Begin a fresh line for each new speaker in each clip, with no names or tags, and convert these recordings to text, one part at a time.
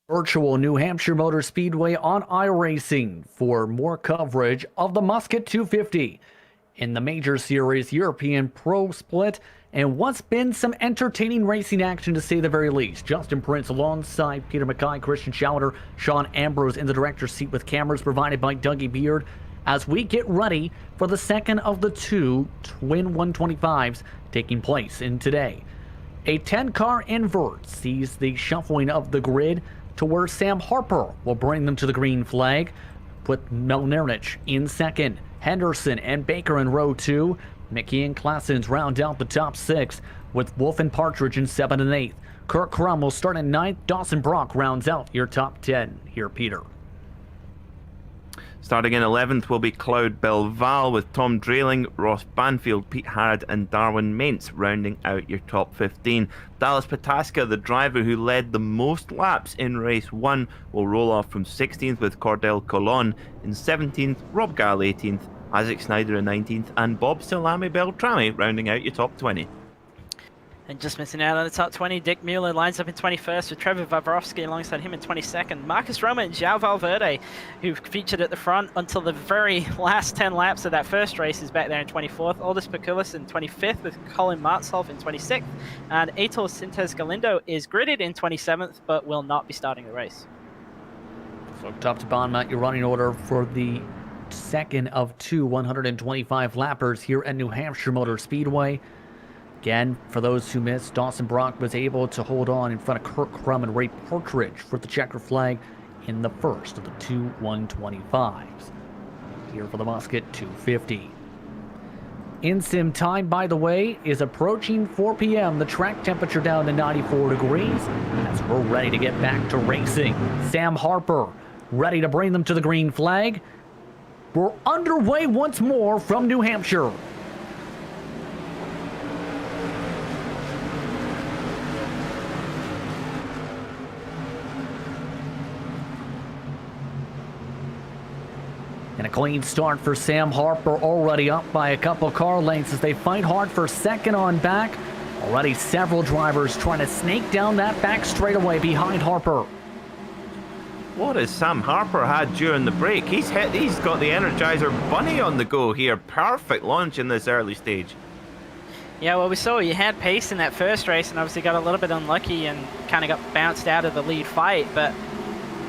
Virtual New Hampshire Motor Speedway on iRacing for more coverage of the Musket 250 in the Major Series European Pro Split and what's been some entertaining racing action to say the very least. Justin Prince alongside Peter Mackay, Christian Schauder, Sean Ambrose in the director's seat with cameras provided by Dougie Beard as we get ready for the second of the two twin 125s taking place in today. A 10-car invert sees the shuffling of the grid to where Sam Harper will bring them to the green flag, put Mel Nernich in second, Henderson and Baker in row 2, Mickey and Classens round out the top 6, with Wolf and Partridge in 7th and 8th. Kurt Crum will start in 9th, Dawson Brock rounds out your top 10. Here, Peter.
Starting in 11th will be Cloud Belval with Tom Drayling, Ross Banfield, Pete Harrod and Darwin Mentz rounding out your top 15. Dallas Pataska, the driver who led the most laps in race 1, will roll off from 16th with Cordell Colon. In 17th, Rob Gall 18th, Isaac Snyder in 19th and Bob Salami Beltrami rounding out your top 20.
And just missing out on the top 20, Dick Mueller lines up in 21st with Trevor Vavrovsky alongside him in 22nd. Marcus Roma and João Valverde, who featured at the front until the very last 10 laps of that first race, is back there in 24th. Aldous Pakulis in 25th with Colin Martzhoff in 26th. And Aitor Sintes Galindo is gridded in 27th, but will not be starting the race.
So top to bottom out your running order for the second of two 125 lappers here at New Hampshire Motor Speedway. Again, for those who missed, Dawson Brock was able to hold on in front of Kurt Crum and Ray Partridge for the checker flag in the first of the two 125s. Here for the Musket 250. In-sim time, by the way, is approaching 4 p.m. The track temperature down to 94 degrees as we're ready to get back to racing. Sam Harper ready to bring them to the green flag. We're underway once more from New Hampshire. And a clean start for Sam Harper, already up by a couple car lengths as they fight hard for second on back. Already several drivers trying to snake down that back straightaway behind Harper.
What has Sam Harper had during the break? He's got the Energizer Bunny on the go here. Perfect launch in this early stage.
Yeah, well, we saw he had pace in that first race and obviously got a little bit unlucky and kind of got bounced out of the lead fight, but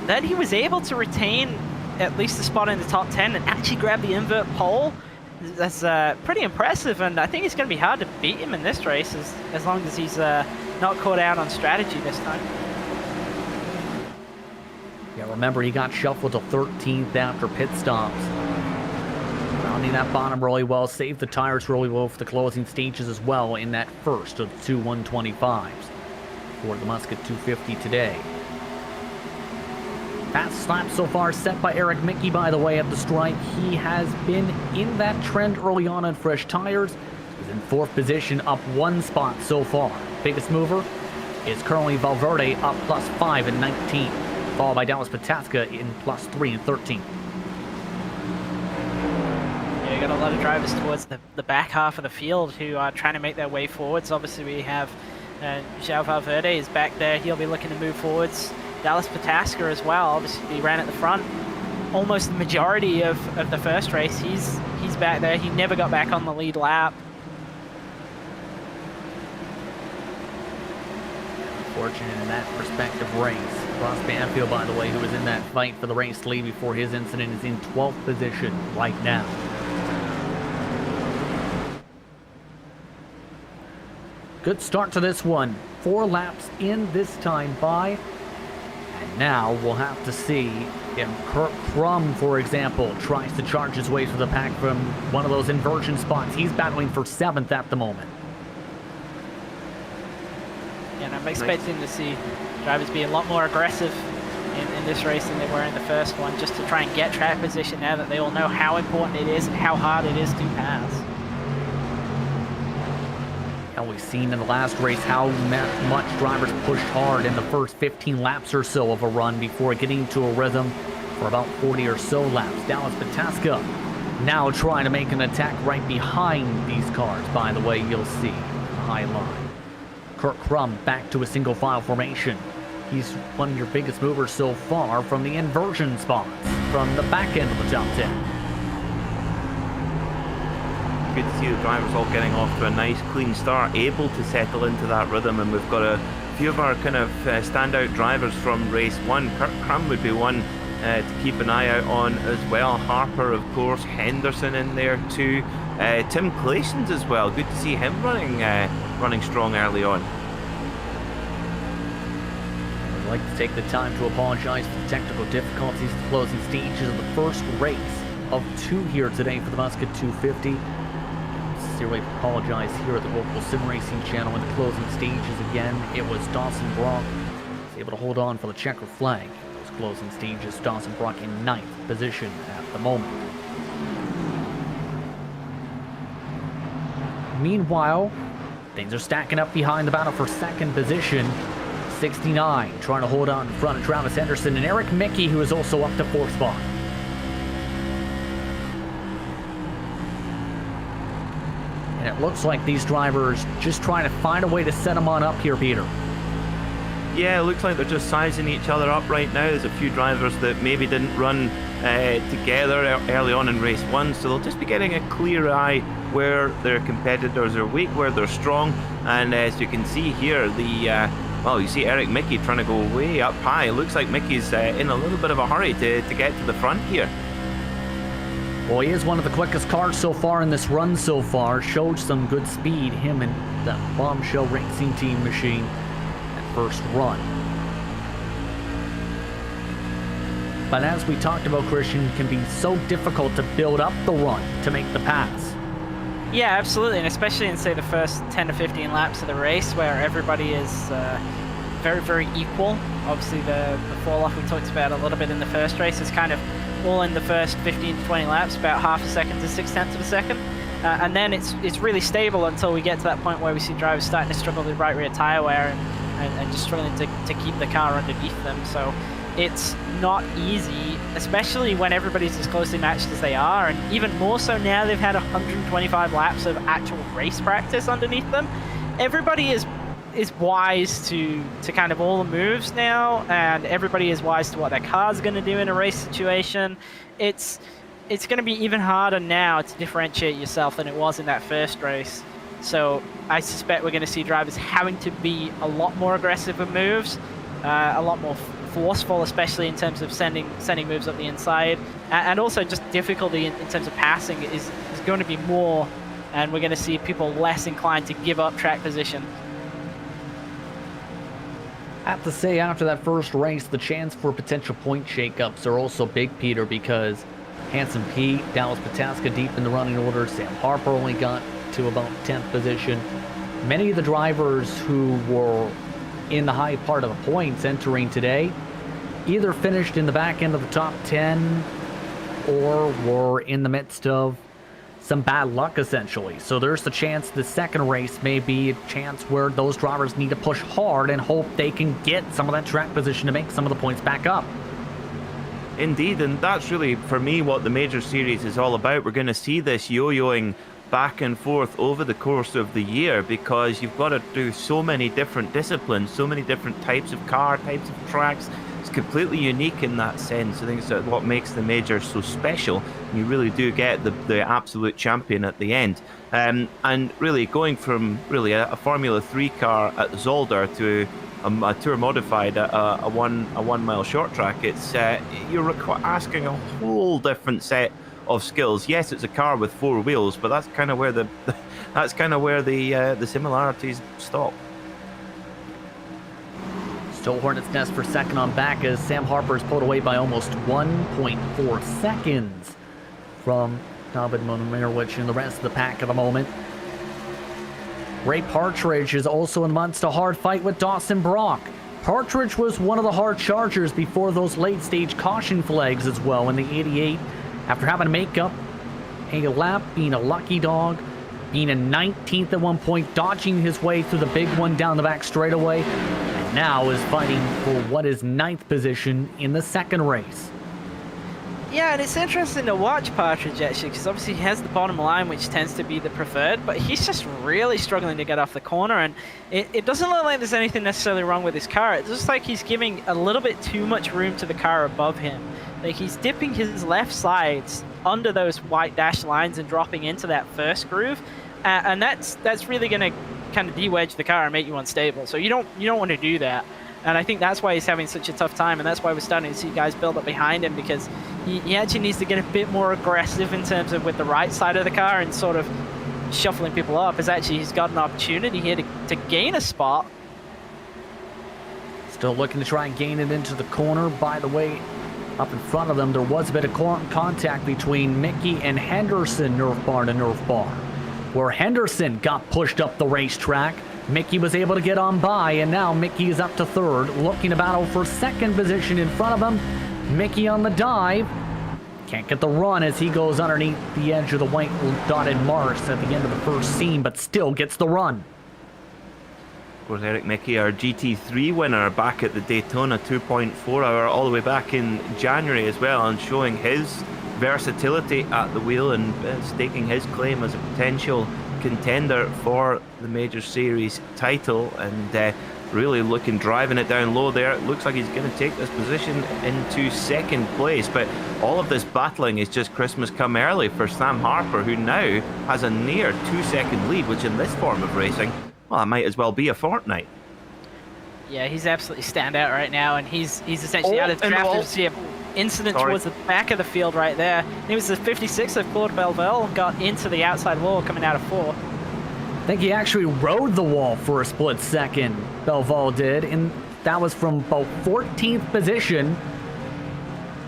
then he was able to retain at least a spot in the top 10 and actually grab the invert pole. That's pretty impressive, and I think it's going to be hard to beat him in this race as long as he's not caught out on strategy this time.
Yeah, remember he got shuffled to 13th after pit stops. Rounding that bottom really well, saved the tires really well for the closing stages as well in that first of two 125s for the Musket 250 today. Fast lap so far set by Eric Mickey, by the way, at the stripe. He has been in that trend early on fresh tires. He's in 4th position, up 1 spot so far. Biggest mover is currently Valverde, up +5 in 19th, followed by Dallas Pataska in +3 in 13th.
Yeah, you got a lot of drivers towards the back half of the field who are trying to make their way forwards. Obviously, we have João Valverde is back there. He'll be looking to move forwards. Dallas Pataska as well, obviously he ran at the front almost the majority of the first race. He's back there. He never got back on the lead lap.
Fortunate in that respective race. Ross Banfield, by the way, who was in that fight for the race lead before his incident, is in 12th position right now. Good start to this one. 4 laps in this time by. And now we'll have to see if Kurt Crum, for example, tries to charge his way through the pack from one of those inversion spots. He's battling for 7th at the moment.
Yeah, and I'm expecting to see drivers be a lot more aggressive in this race than they were in the first one, just to try and get track position now that they all know how important it is and how hard it is to pass.
And we've seen in the last race how much drivers pushed hard in the first 15 laps or so of a run before getting to a rhythm for about 40 or so laps. Dallas Pataska now trying to make an attack right behind these cars, by the way, you'll see the high line. Kurt Crum back to a single file formation. He's one of your biggest movers so far from the inversion spots, from the back end of the top 10.
Good to see the drivers all getting off to a nice clean start, able to settle into that rhythm, and we've got a few of our kind of standout drivers from race 1. Kurt Crum would be one to keep an eye out on as well. Harper, of course, Henderson in there too. Tim Clayson's as well. Good to see him running strong early on.
I'd like to take the time to apologize for the technical difficulties at the closing stages of the first race of 2 here today for the Musket 250. Sincerely apologize here at the local sim racing channel in the closing stages again. It was Dawson Brock was able to hold on for the checker flag. Those closing stages, Dawson Brock in 9th position at the moment. Meanwhile, things are stacking up behind the battle for 2nd position. 69 trying to hold on in front of Travis Henderson and Eric Mickey, who is also up to 4th spot. And it looks like these drivers just trying to find a way to set them on up here, Peter.
Yeah, it looks like they're just sizing each other up right now. There's a few drivers that maybe didn't run together early on in race 1, so they'll just be getting a clear eye where their competitors are weak, where they're strong. And as you can see here, you see Eric Mickey trying to go way up high. It looks like Mickey's in a little bit of a hurry to get to the front here.
Well, he is one of the quickest cars so far in this run so far. Showed some good speed, him and that bombshell racing team machine at first run. But as we talked about, Christian, it can be so difficult to build up the run to make the pass.
Yeah, absolutely, and especially in, say, the first 10 to 15 laps of the race where everybody is very, very equal. Obviously, the fall-off we talked about a little bit in the first race is kind of all in the first 15 to 20 laps, about half a second to 0.6 of a second. And then it's really stable until we get to that point where we see drivers starting to struggle with right rear tyre wear and just struggling to keep the car underneath them. So it's not easy, especially when everybody's as closely matched as they are, and even more so now they've had 125 laps of actual race practice underneath them. Everybody is wise to kind of all the moves now, and everybody is wise to what their car's going to do in a race situation. It's going to be even harder now to differentiate yourself than it was in that first race. So I suspect we're going to see drivers having to be a lot more aggressive with moves, a lot more forceful, especially in terms of sending moves up the inside, and also just difficulty in terms of passing is going to be more, and we're going to see people less inclined to give up track position.
I have to say, after that first race, the chance for potential point shakeups are also big, Peter, because Hanson Pete, Dallas Pataska deep in the running order, Sam Harper only got to about 10th position. Many of the drivers who were in the high part of the points entering today either finished in the back end of the top 10 or were in the midst of some bad luck, essentially. So there's the chance the second race may be a chance where those drivers need to push hard and hope they can get some of that track position to make some of the points back up.
Indeed, and that's really, for me, what the Major Series is all about. We're going to see this yo-yoing back and forth over the course of the year, because you've got to do so many different disciplines, so many different types of car, types of tracks. It's completely unique in that sense. I think it's what makes the Major so special. You really do get the absolute champion at the end. And really going from really a Formula 3 car at Zolder to a tour modified a 1 mile short track, it's you're asking a whole different set of skills. Yes, it's a car with 4 wheels, but that's kind of where the similarities stop.
Still Hornet's Nest for second on back as Sam Harper is pulled away by almost 1.4 seconds from David Monomirowicz and the rest of the pack at the moment. Ray Partridge is also in amongst a hard fight with Dawson Brock. Partridge was one of the hard chargers before those late stage caution flags as well in the 88, after having to make up a lap, being a lucky dog, being a 19th at one point, dodging his way through the big one down the back straightaway, and now is fighting for what is 9th position in the second race.
Yeah, and it's interesting to watch Partridge actually, because obviously he has the bottom line, which tends to be the preferred, but he's just really struggling to get off the corner, and it doesn't look like there's anything necessarily wrong with his car. It looks like he's giving a little bit too much room to the car above him. Like he's dipping his left sides under those white dashed lines and dropping into that first groove, and that's really going to kind of de-wedge the car and make you unstable. So you don't want to do that. And I think that's why he's having such a tough time, and that's why we're starting to see guys build up behind him, because he actually needs to get a bit more aggressive in terms of with the right side of the car and sort of shuffling people up, as actually he's got an opportunity here to gain a spot.
Still looking to try and gain it into the corner. By the way, up in front of them, there was a bit of contact between Mickey and Henderson, nerf bar to nerf bar, where Henderson got pushed up the racetrack. Mickey was able to get on by, and now Mickey is up to third, looking to battle for second position in front of him. Mickey on the dive. Can't get the run as he goes underneath the edge of the white dotted marks at the end of the first scene, but still gets the run.
Of course, Eric Mickey, our GT3 winner, back at the Daytona 2.4 hour, all the way back in January as well, and showing his versatility at the wheel and staking his claim as a potential contender for the Major Series title, and really driving it down low there. It looks like he's going to take this position into second place, but all of this battling is just Christmas come early for Sam Harper, who now has a near 2-second lead, which in this form of racing, well, it might as well be a fortnight.
Yeah, he's absolutely stand out right now, and he's essentially out of the draft. You see an incident towards the back of the field right there. It was the 56 of Claude Belville, got into the outside wall coming out of 4.
I think he actually rode the wall for a split second, Belval did, and that was from about 14th position.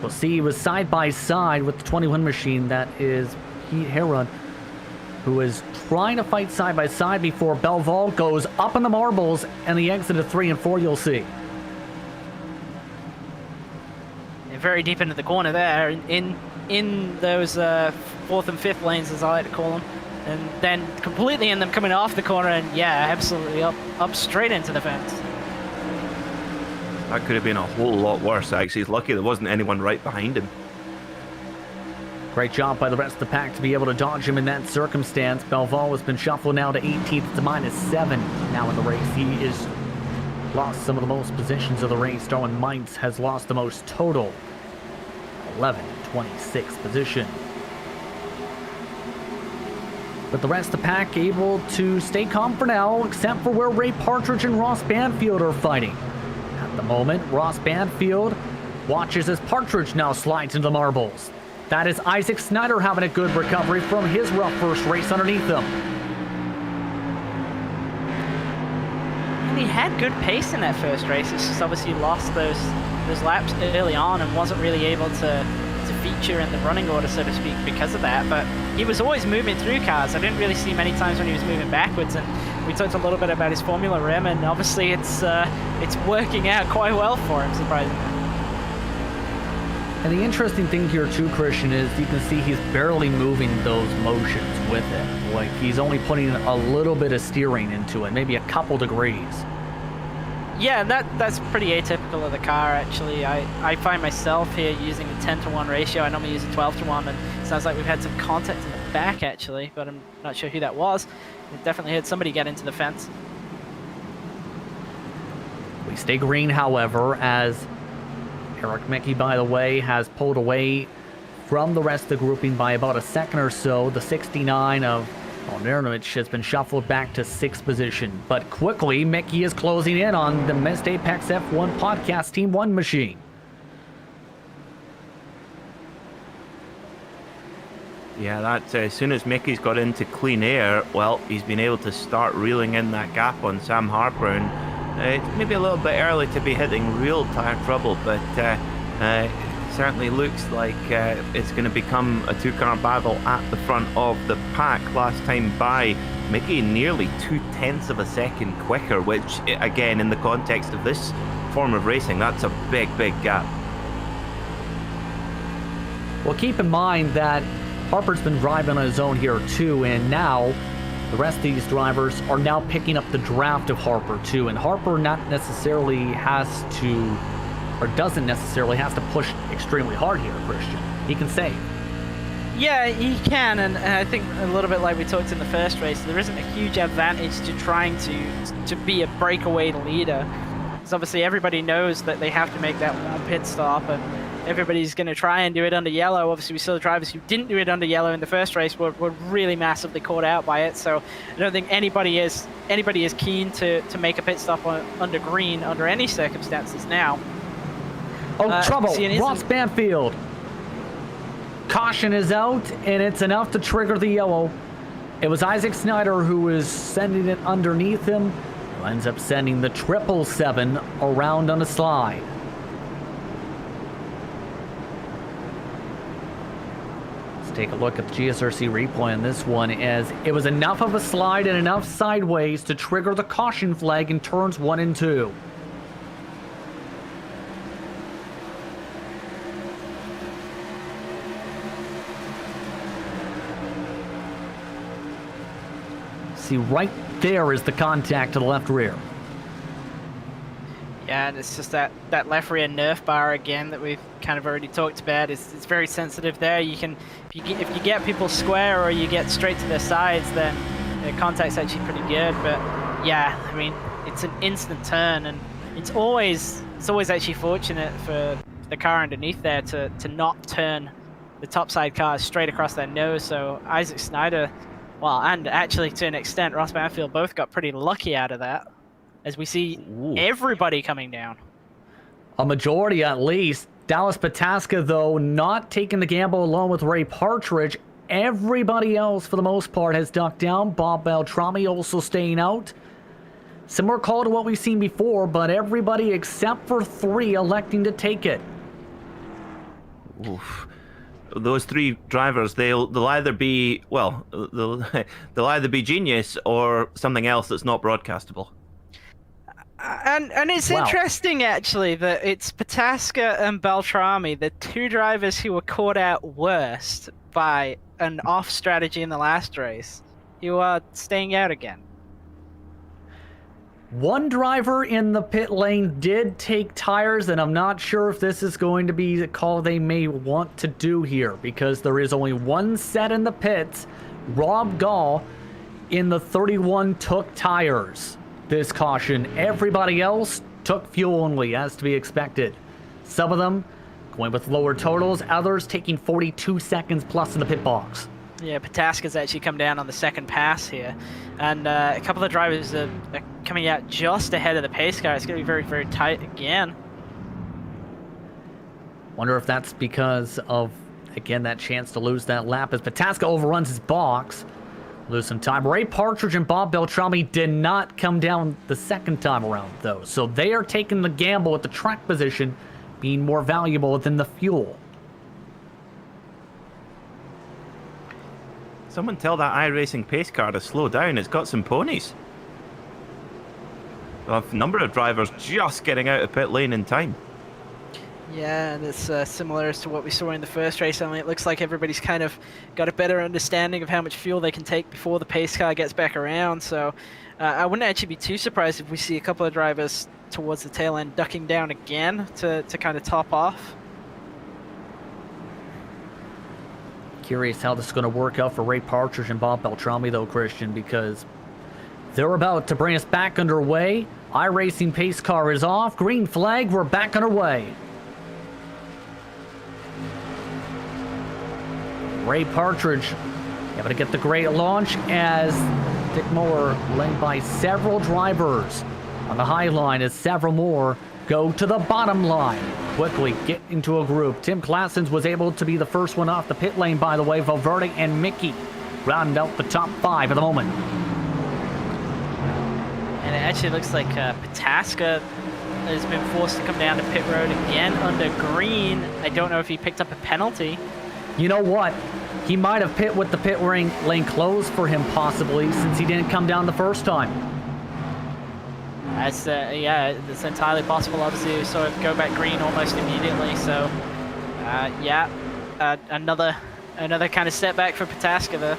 We'll see he was side by side with the 21 machine, that is Pete Herod, who is trying to fight side by side before Belval goes up in the marbles, and the exit of 3 and 4 you'll see.
Very deep into the corner there, in those 4th and 5th lanes, as I like to call them, and then completely in them coming off the corner, and yeah, absolutely up straight into the fence.
That could have been a whole lot worse, actually. He's lucky there wasn't anyone right behind him.
Great job by the rest of the pack to be able to dodge him in that circumstance. Belval has been shuffled now to 18th to -7 now in the race. He is lost some of the most positions of the race. Darwin Mintz has lost the most total. 11, 26th position. But the rest of the pack able to stay calm for now, except for where Ray Partridge and Ross Banfield are fighting. At the moment, Ross Banfield watches as Partridge now slides into the marbles. That is Isaac Snyder having a good recovery from his rough first race underneath him.
And he had good pace in that first race. It's just obviously lost those laps early on and wasn't really able to feature in the running order, so to speak, because of that. But he was always moving through cars. I didn't really see many times when he was moving backwards, and we talked a little bit about his Formula Rim, and obviously it's working out quite well for him, surprisingly.
And the interesting thing here too, Christian, is you can see he's barely moving those motions with it. Like, he's only putting a little bit of steering into it, maybe a couple degrees.
Yeah, that's pretty atypical of the car, actually. I find myself here using a 10-to-1 ratio. I normally use a 12-to-1, and it sounds like we've had some contact in the back, actually, but I'm not sure who that was. We definitely heard somebody get into the fence.
We stay green, however, as Eric Mickey, by the way, has pulled away from the rest of the grouping by about a second or so. The 69 of Almirnovich has been shuffled back to 6th position. But quickly, Mickey is closing in on the Missed Apex F1 Podcast Team 1 machine.
Yeah, that's as soon as Mickey's got into clean air, well, he's been able to start reeling in that gap on Sam Harper, and it's maybe a little bit early to be hitting real tire trouble, but certainly looks like it's going to become a 2-car battle at the front of the pack. Last time by, Mickey nearly 0.2 of a second quicker, which again, in the context of this form of racing, that's a big gap.
Well, keep in mind that Harper's been driving on his own here too, and now the rest of these drivers are now picking up the draft of Harper too, and Harper not necessarily has to, or doesn't necessarily have to push extremely hard here, Christian. he can save.
Yeah, he can, and I think a little bit like we talked in the first race, there isn't a huge advantage to trying to be a breakaway leader. Because obviously everybody knows that they have to make that one pit stop, and everybody's going to try and do it under yellow. Obviously, we saw the drivers who didn't do it under yellow in the first race were really massively caught out by it. So I don't think anybody is keen to make a pit stop under green under any circumstances now.
Oh, trouble! Ross Banfield. Caution is out, and it's enough to trigger the yellow. It was Isaac Snyder who was sending it underneath him, who ends up sending the 777 around on a slide. Let's take a look at the GSRC replay on this one, as it was enough of a slide and enough sideways to trigger the caution flag in turns 1 and 2. See, right there is the contact to the left rear.
Yeah, and it's just that left rear nerf bar again that we've kind of already talked about. It's very sensitive there. You can, if you get people square or you get straight to their sides, then the contact's actually pretty good. But yeah, I mean, it's an instant turn, and it's always actually fortunate for the car underneath there to not turn the topside car straight across their nose. So Isaac Snyder, well, and actually to an extent, Ross Banfield both got pretty lucky out of that, as we see everybody coming down.
A majority at least. Dallas Pataska, though, not taking the gamble along with Ray Partridge. Everybody else, for the most part, has ducked down. Bob Beltrami also staying out. Similar call to what we've seen before, but everybody except for 3 electing to take it.
Oof. Those 3 drivers, they'll either be, well, they'll either be genius or something else that's not broadcastable.
And it's interesting, actually, that it's Pataska and Beltrami, the 2 drivers who were caught out worst by an off strategy in the last race, who are staying out again.
One driver in the pit lane did take tires, and I'm not sure if this is going to be the call they may want to do here, because there is only one set in the pits. Rob Gall in the 31 took tires this caution. Everybody else took fuel only, as to be expected. Some of them going with lower totals, others taking 42 seconds plus in the pit box.
Yeah, Pataska's actually come down on the second pass here, and a couple of drivers are coming out just ahead of the pace car. It's going to be very, very tight again.
Wonder if that's because of, again, that chance to lose that lap as Pataska overruns his box. Lose some time. Ray Partridge and Bob Beltrami did not come down the second time around, though, so they are taking the gamble with the track position being more valuable than the fuel.
Someone tell that iRacing pace car to slow down. It's got some ponies. A number of drivers just getting out of pit lane in time.
Yeah, and it's similar as to what we saw in the first race. Only it looks like everybody's kind of got a better understanding of how much fuel they can take before the pace car gets back around. So I wouldn't actually be too surprised if we see a couple of drivers towards the tail end ducking down again to kind of top off.
Curious how this is going to work out for Ray Partridge and Bob Beltrami, though, Christian, because they're about to bring us back underway. iRacing pace car is off. Green flag, we're back underway. Ray Partridge able to get the great launch as Dick Moore led by several drivers on the high line as several more go to the bottom line. Quickly get into a group. Tim Claessens was able to be the first one off the pit lane, by the way. Valverde and Mickey round out the top 5 at the moment.
And it actually looks like Pataska has been forced to come down to pit road again under green. I don't know if he picked up a penalty.
You know what? He might have pit with the pit lane closed for him, possibly, since he didn't come down the first time.
That's yeah, it's entirely possible. Obviously, we saw it go back green almost immediately. So, yeah, another kind of setback for Pataska there.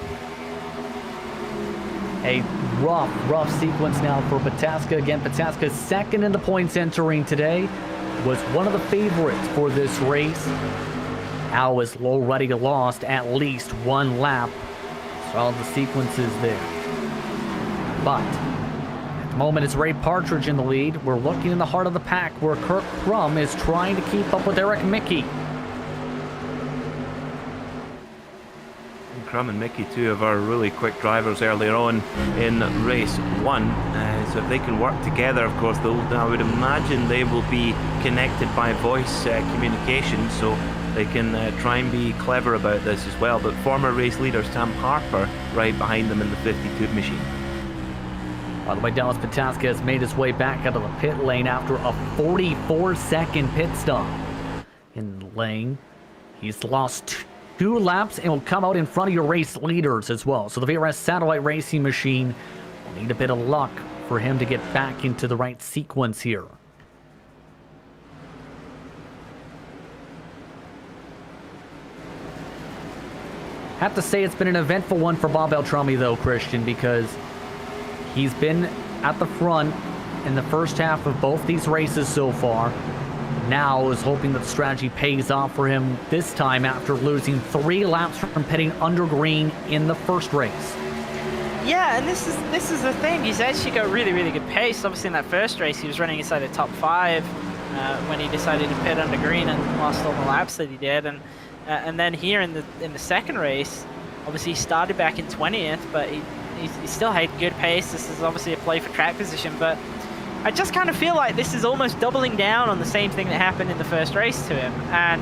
A rough sequence now for Pataska. Again, Pataska second in the points entering today. Was one of the favorites for this race. Al is already lost at least one lap. So all the sequences there. But at the moment, it's Ray Partridge in the lead. We're looking in the heart of the pack where Kirk Crum is trying to keep up with Eric Mickey.
Crum and Mickey, two of our really quick drivers earlier on in race 1. So if they can work together, of course, I would imagine they will be connected by voice communication, so they can try and be clever about this as well. But former race leader Sam Harper right behind them in the 52 machine.
By the way, Dallas Pataska has made his way back out of the pit lane after a 44-second pit stop. In the lane, he's lost 2 laps and will come out in front of your race leaders as well. So the VRS Satellite Racing Machine will need a bit of luck for him to get back into the right sequence here. Have to say it's been an eventful one for Bob Beltrami though, Christian, because he's been at the front in the first half of both these races so far. Now is hoping that the strategy pays off for him this time after losing 3 laps from pitting under green in the first race.
Yeah, and this is the thing. He's actually got really good pace. Obviously, in that first race, he was running inside the top 5 when he decided to pit under green and lost all the laps that he did. And then here in the second race, obviously he started back in 20th, but he still had good pace. This is obviously a play for track position, but I just kind of feel like this is almost doubling down on the same thing that happened in the first race to him, and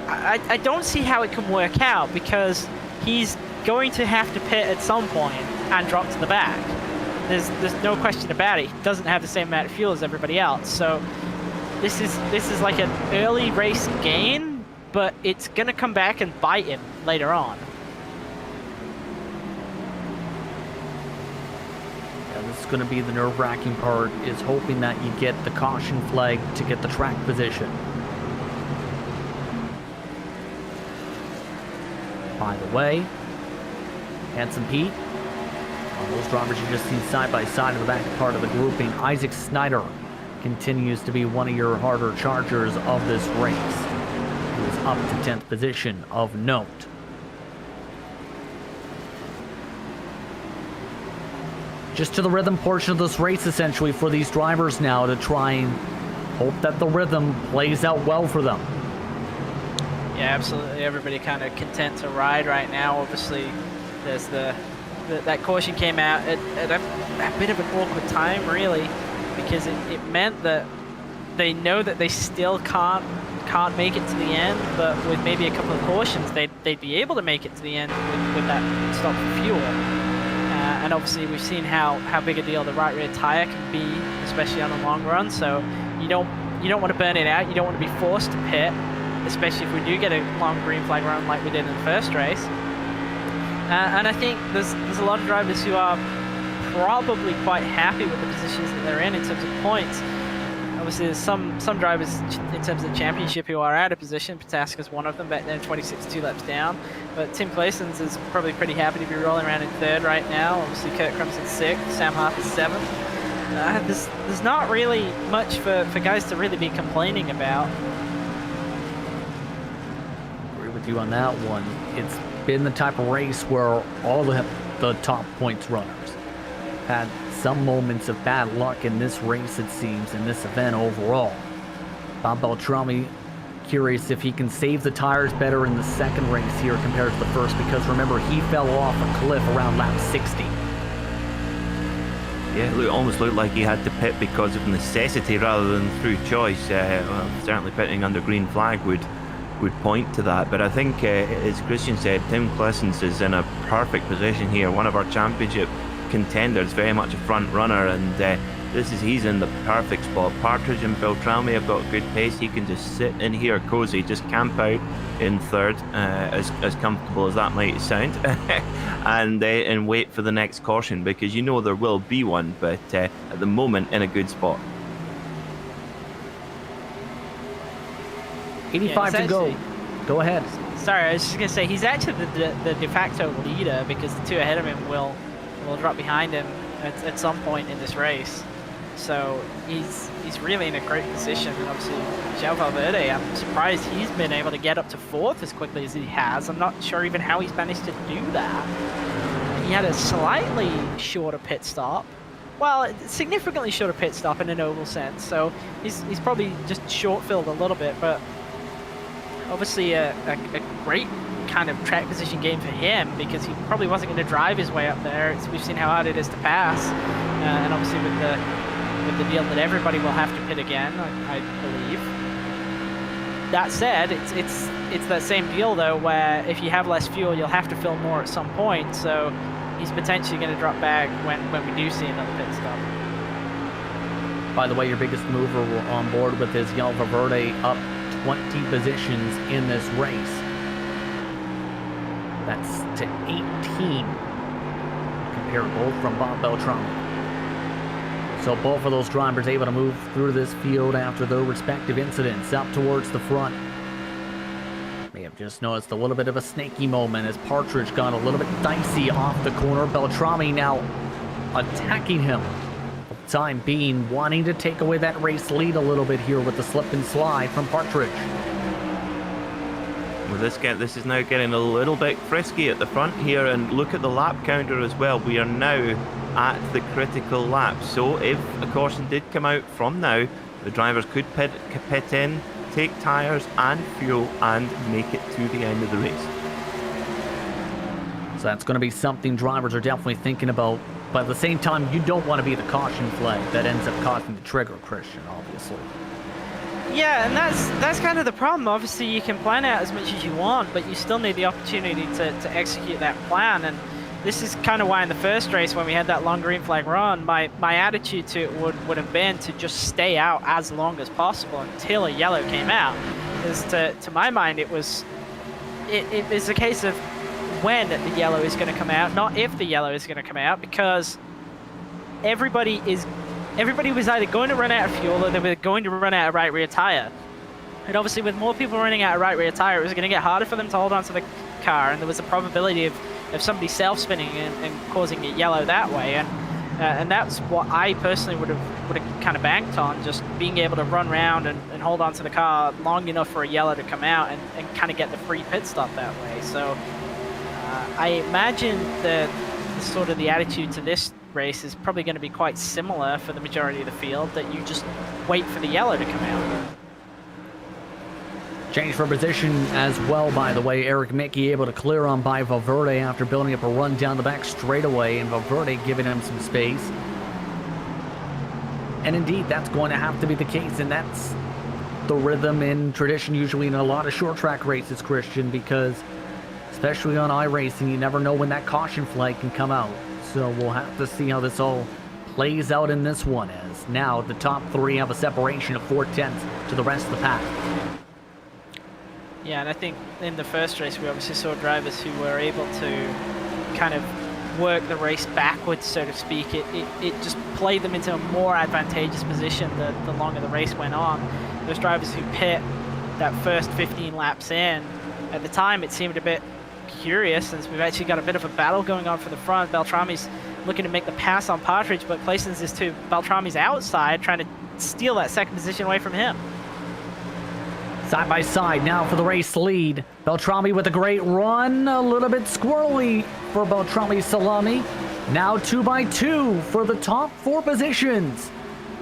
I don't see how it can work out, because he's going to have to pit at some point and drop to the back. There's no question about it. He doesn't have the same amount of fuel as everybody else, so this is like an early race gain, but it's gonna come back and bite him later on.
This is going to be the nerve-wracking part, is hoping that you get the caution flag to get the track position. By the way, Handsome Pete, all those drivers you just seen side by side in the back part of the grouping. Isaac Snyder continues to be one of your harder chargers of this race. He was up to 10th position of note. Just to the rhythm portion of this race, essentially, for these drivers now to try and hope that the rhythm plays out well for them.
Yeah, absolutely. Everybody kind of content to ride right now. Obviously, there's that caution came out at a bit of an awkward time, really, because it meant that they know that they still can't make it to the end, but with maybe a couple of cautions, they'd be able to make it to the end with that stop for fuel. And obviously we've seen how big a deal the right rear tire can be, especially on a long run. So you don't want to burn it out. You don't want to be forced to pit, especially if we do get a long green flag run like we did in the first race. And I think there's a lot of drivers who are probably quite happy with the positions that they're in terms of points. Obviously, there's some drivers in terms of the championship who are out of position. Pataska's one of them, back then 26, 2 laps down. But Tim Claeson's is probably pretty happy to be rolling around in 3rd right now. Obviously, Kurt Crum's in 6th, Sam Harper's 7th. There's not really much for guys to really be complaining about.
Agree with you on that one. It's been the type of race where all the top points runners had some moments of bad luck in this race, it seems, in this event overall. Bob Beltrami curious if he can save the tires better in the second race here compared to the first, because remember, he fell off a cliff around lap 60.
Yeah, it almost looked like he had to pit because of necessity rather than through choice. Well, certainly pitting under green flag would point to that, but I think, as Christian said, Tim Claeson's is in a perfect position here. One of our championship contenders, very much a front runner, and he's in the perfect spot. Partridge and Beltrami have got good pace. He can just sit in here cozy, just camp out in 3rd, as comfortable as that might sound, and wait for the next caution, because you know there will be one, but at the moment in a good spot.
85 to go. Go ahead.
Sorry, I was just going to say, he's actually the de facto leader, because the 2 ahead of him will drop behind him at some point in this race. So he's really in a great position. And obviously, João Valverde, I'm surprised he's been able to get up to 4th as quickly as he has. I'm not sure even how he's managed to do that. He had a slightly shorter pit stop. Well, significantly shorter pit stop in an oval sense. So he's probably just short-filled a little bit, but obviously a great kind of track position game for him, because he probably wasn't going to drive his way up there. We've seen how hard it is to pass, and obviously with the deal that everybody will have to pit again, I believe. That said, it's that same deal though, where if you have less fuel, you'll have to fill more at some point. So he's potentially going to drop back when we do see another pit stop.
By the way, your biggest mover on board with is João Valverde, up 20 positions in this race. That's to 18 comparable from Bob Beltrami. So both of those drivers able to move through this field after their respective incidents up towards the front. May have just noticed a little bit of a snaky moment as Partridge got a little bit dicey off the corner. Beltrami now attacking him. For the time being, wanting to take away that race lead a little bit here with the slip and slide from Partridge.
Well, this is now getting a little bit frisky at the front here, and look at the lap counter as well. We are now at the critical lap, so if a caution did come out from now, the drivers could pit in, take tyres and fuel, and make it to the end of the race.
So that's going to be something drivers are definitely thinking about, but at the same time, you don't want to be the caution flag that ends up costing the trigger, Christian, obviously.
Yeah, and that's kind of the problem. Obviously, you can plan out as much as you want, but you still need the opportunity to execute that plan. And this is kind of why in the first race, when we had that long green flag run, my attitude to it would have been to just stay out as long as possible until a yellow came out. Because to my mind, it was a case of when the yellow is going to come out, not if the yellow is going to come out, because everybody was either going to run out of fuel or they were going to run out of right rear tire. And obviously with more people running out of right rear tire, it was going to get harder for them to hold onto the car, and there was a probability of somebody self-spinning and causing it yellow that way. And that's what I personally would have kind of banked on, just being able to run around and hold onto the car long enough for a yellow to come out and kind of get the free pit stop that way. So I imagine the sort of the attitude to this race is probably going to be quite similar for the majority of the field, that you just wait for the yellow to come out.
Change for position as well, by the way. Eric Mickey able to clear on by Valverde after building up a run down the back straightaway, and Valverde giving him some space. And indeed, that's going to have to be the case, and that's the rhythm and tradition usually in a lot of short track races, Christian, because especially on iRacing, you never know when that caution flag can come out. So we'll have to see how this all plays out in this one, as now the top three have a separation of 4/10 to the rest of the pack.
Yeah, and I think in the first race we obviously saw drivers who were able to kind of work the race backwards, so to speak. It just played them into a more advantageous position the longer the race went on. Those drivers who pit that first 15 laps in, at the time it seemed a bit curious, since we've actually got a bit of a battle going on for the front. Beltrami's looking to make the pass on Partridge, but places this to Beltrami's outside, trying to steal that second position away from him.
Side by side now for the race lead. Beltrami with a great run, a little bit squirrely for Beltrami's Salami. Now 2x2 for the top 4 positions.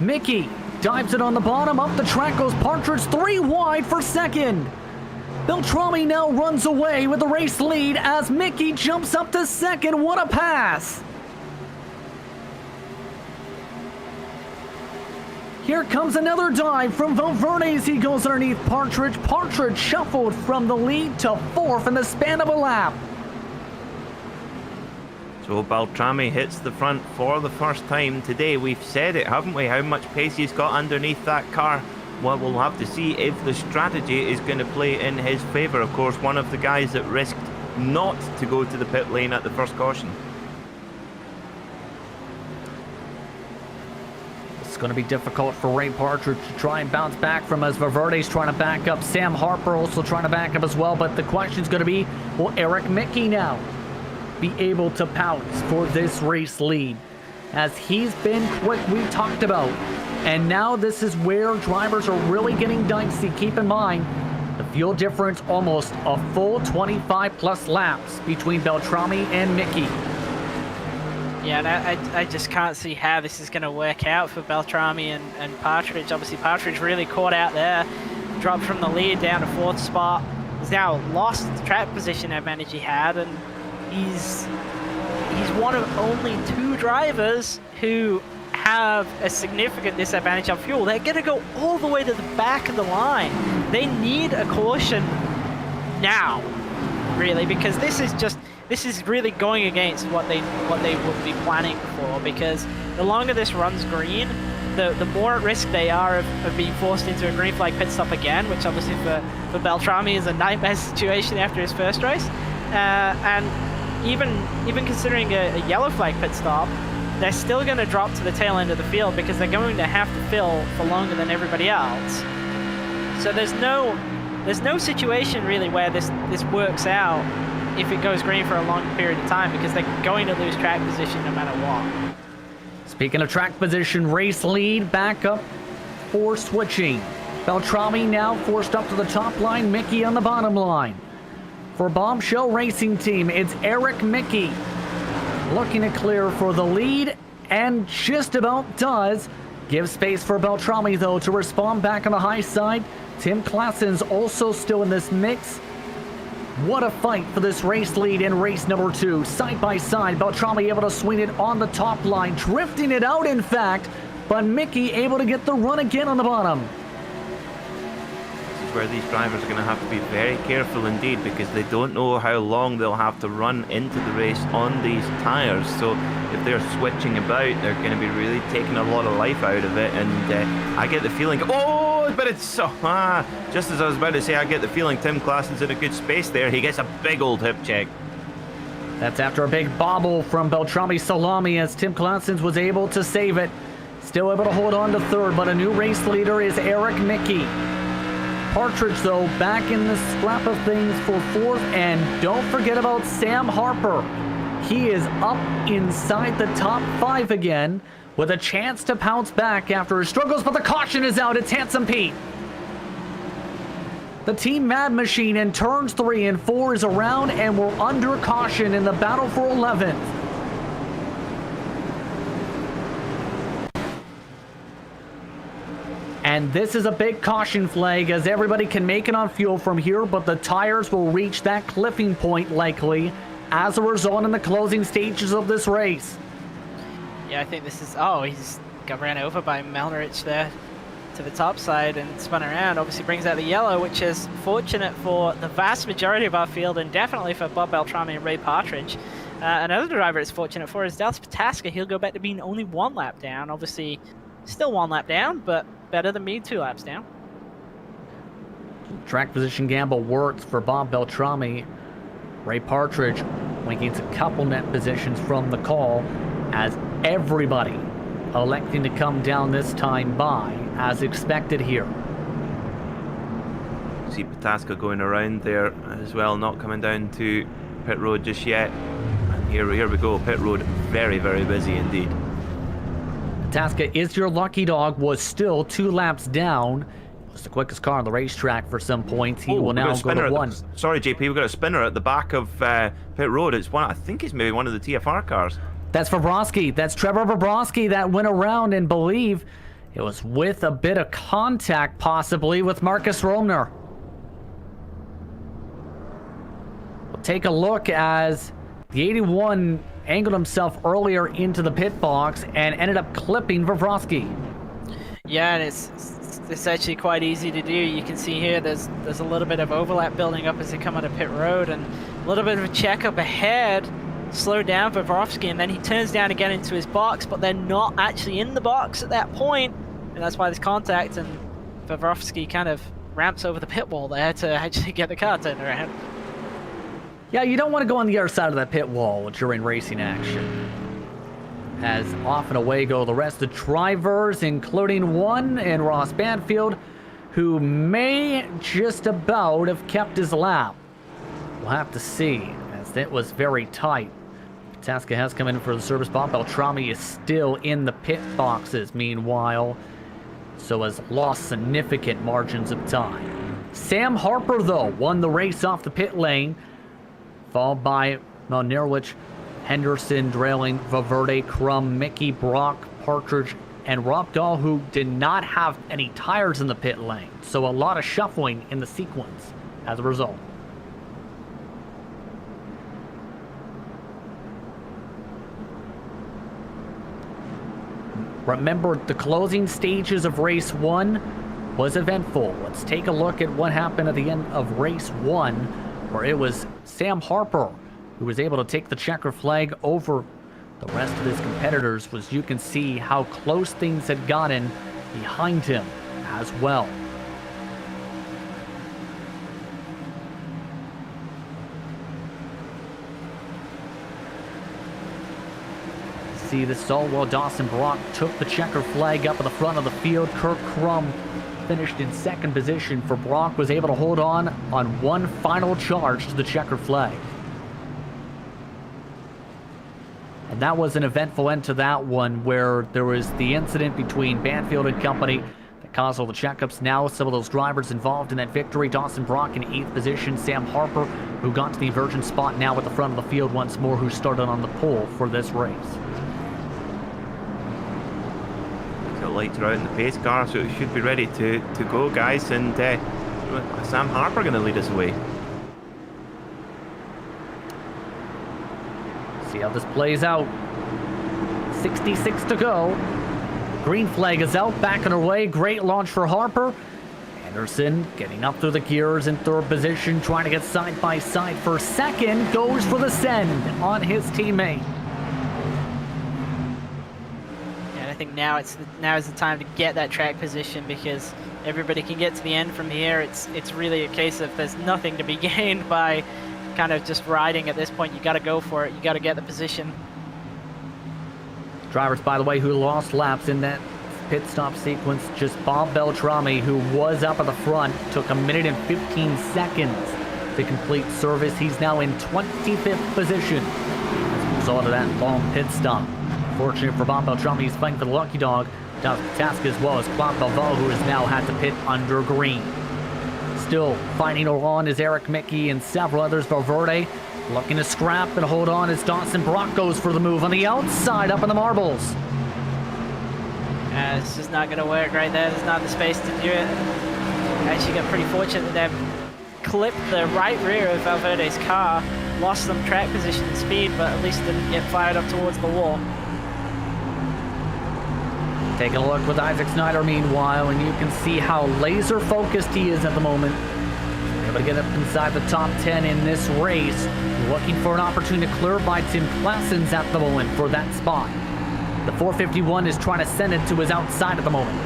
Mickey dives it on the bottom, up the track goes Partridge, 3 wide for second. Beltrami now runs away with the race lead as Mickey jumps up to second. What a pass! Here comes another dive from Valverde as he goes underneath Partridge. Partridge shuffled from the lead to 4th in the span of a lap.
So Beltrami hits the front for the first time today. We've said it, haven't we, how much pace he's got underneath that car. Well, we'll have to see if the strategy is going to play in his favour. Of course, one of the guys that risked not to go to the pit lane at the first caution.
It's going to be difficult for Ray Partridge to try and bounce back from, as Valverde's trying to back up. Sam Harper also trying to back up as well. But the question is going to be, will Eric Mickey now be able to pounce for this race lead? as he's been quick, we talked about. And now this is where drivers are really getting dicey. Keep in mind, the fuel difference almost a full 25 plus laps between Beltrami and Mickey.
Yeah, and I just can't see how this is going to work out for Beltrami and Partridge. Obviously, Partridge really caught out there, dropped from the lead down to 4th spot. He's now lost the track position advantage he had, and he's one of only 2 drivers who have a significant disadvantage on fuel. They're going to go all the way to the back of the line. They need a caution now, really, because this is really going against what they would be planning for, because the longer this runs green, the more at risk they are of being forced into a green flag pit stop again, which obviously for Beltrami is a nightmare situation after his first race. And even considering a yellow flag pit stop, they're still going to drop to the tail end of the field because they're going to have to fill for longer than everybody else. So there's no situation really where this works out if it goes green for a long period of time, because they're going to lose track position no matter what.
Speaking of track position, race lead back up for switching. Beltrami now forced up to the top line, Mickey on the bottom line. For Bombshell Racing Team, it's Eric Mickey looking to clear for the lead, and just about does. Give space for Beltrami, though, to respond back on the high side. Tim Klassen's also still in this mix. What a fight for this race lead in race number 2. Side by side, Beltrami able to swing it on the top line, drifting it out, in fact, but Mickey able to get the run again on the bottom.
This is where these drivers are going to have to be very careful indeed, because they don't know how long they'll have to run into the race on these tyres. So if they're switching about, they're going to be really taking a lot of life out of it. And I get the feeling, but it's so, just as I was about to say, I get the feeling Tim Klassen's in a good space there. He gets a big old hip check.
That's after a big bobble from Beltrami Salami, as Tim Klassen was able to save it. Still able to hold on to 3rd, but a new race leader is Eric Mickey. Partridge, though, back in the scrap of things for 4th, and don't forget about Sam Harper. He is up inside the top 5 again, with a chance to pounce back after his struggles, but the caution is out. It's Handsome Pete. The Team Mad Machine in turns 3 and 4 is around, and we're under caution in the battle for 11th. And this is a big caution flag, as everybody can make it on fuel from here, but the tires will reach that cliffing point likely as a result in the closing stages of this race.
Yeah, I think this is... Oh, he's got ran over by Melnrich there to the top side and spun around. Obviously brings out the yellow, which is fortunate for the vast majority of our field, and definitely for Bob Beltrami and Ray Partridge. Another driver it's fortunate for is Dallas Pataska. He'll go back to being only 1 lap down. Obviously, still 1 lap down, but better than me 2 laps down.
Track position gamble works for Bob Beltrami. Ray Partridge winking a couple net positions from the call, as everybody electing to come down this time by as expected here.
See Pataska going around there as well, not coming down to pit road just yet. And here we go, pit road very, very busy indeed.
Pataska is your lucky dog, was still 2 laps down. Was the quickest car on the racetrack for some points. He will now go to 1.
Sorry, JP, we've got a spinner at the back of pit road. It's one, I think it's maybe one of the TFR cars.
That's Bobrovsky. That's Trevor Bobrovsky that went around, and believe it was with a bit of contact possibly with Marcus Romner. We'll take a look as the 81 angled himself earlier into the pit box and ended up clipping Bobrovsky.
Yeah, and it's actually quite easy to do. You can see here there's a little bit of overlap building up as they come out of pit road, and a little bit of a check up ahead. Slow down Bobrovsky, and then he turns down again into his box, but they're not actually in the box at that point, and that's why there's contact, and Bobrovsky kind of ramps over the pit wall there to actually get the car turned around.
Yeah, you don't want to go on the other side of that pit wall during racing action. As off and away go the rest of the drivers, including one in Ross Banfield, who may just about have kept his lap. We'll have to see, as it was very tight. Tasca has come in for the service spot. Beltrami is still in the pit boxes, meanwhile, so has lost significant margins of time. Sam Harper, though, won the race off the pit lane, followed by Malnerwich, Henderson, Drailing, Valverde, Crum, Mickey, Brock, Partridge, and Rob Dahl, who did not have any tires in the pit lane. So a lot of shuffling in the sequence as a result. Remember, the closing stages of race 1 was eventful. Let's take a look at what happened at the end of race 1, where it was Sam Harper who was able to take the checker flag over the rest of his competitors. Was you can see how close things had gotten behind him as well. See this all while Dawson Brock took the checker flag up at the front of the field. Kirk Crum finished in second position, for Brock was able to hold on one final charge to the checker flag. And that was an eventful end to that one, where there was the incident between Banfield and company that caused all the checkups. Now some of those drivers involved in that victory. Dawson Brock in 8th position. Sam Harper, who got to the emergent spot now at the front of the field once more, who started on the pole for this race.
The lights are out in the pace car, so it should be ready to go, guys. And Sam Harper going to lead us away.
See how this plays out. 66 to go. Green flag is out, back on her way. Great launch for Harper. Anderson getting up through the gears in 3rd position, trying to get side by side for 2nd. Goes for the send on his teammate.
And I think now is the time to get that track position, because everybody can get to the end from here. It's really a case of there's nothing to be gained by kind of just riding at this point. You got to go for it. You got to get the position.
Drivers, by the way, who lost laps in that pit stop sequence, just Bob Beltrami, who was up at the front, took 1 minute and 15 seconds to complete service. He's now in 25th position as a result of that long pit stop. Fortunate for Bob Beltrami, he's fighting for the lucky dog. Down the task as well as Claude Belval, who has now had to pit under green. Still fighting on is Eric Mickey and several others. Valverde looking to scrap and hold on as Dawson Brock goes for the move on the outside up in the marbles.
It's just not going to work right there. There's not the space to do it. Actually got pretty fortunate that they clipped the right rear of Valverde's car, lost some track position and speed, but at least didn't get fired up towards the wall.
Taking a look with Isaac Snyder meanwhile, and you can see how laser focused he is at the moment. Able to get up inside the top 10 in this race. Looking for an opportunity to clear by Tim Claessens at the moment for that spot. The 451 is trying to send it to his outside at the moment.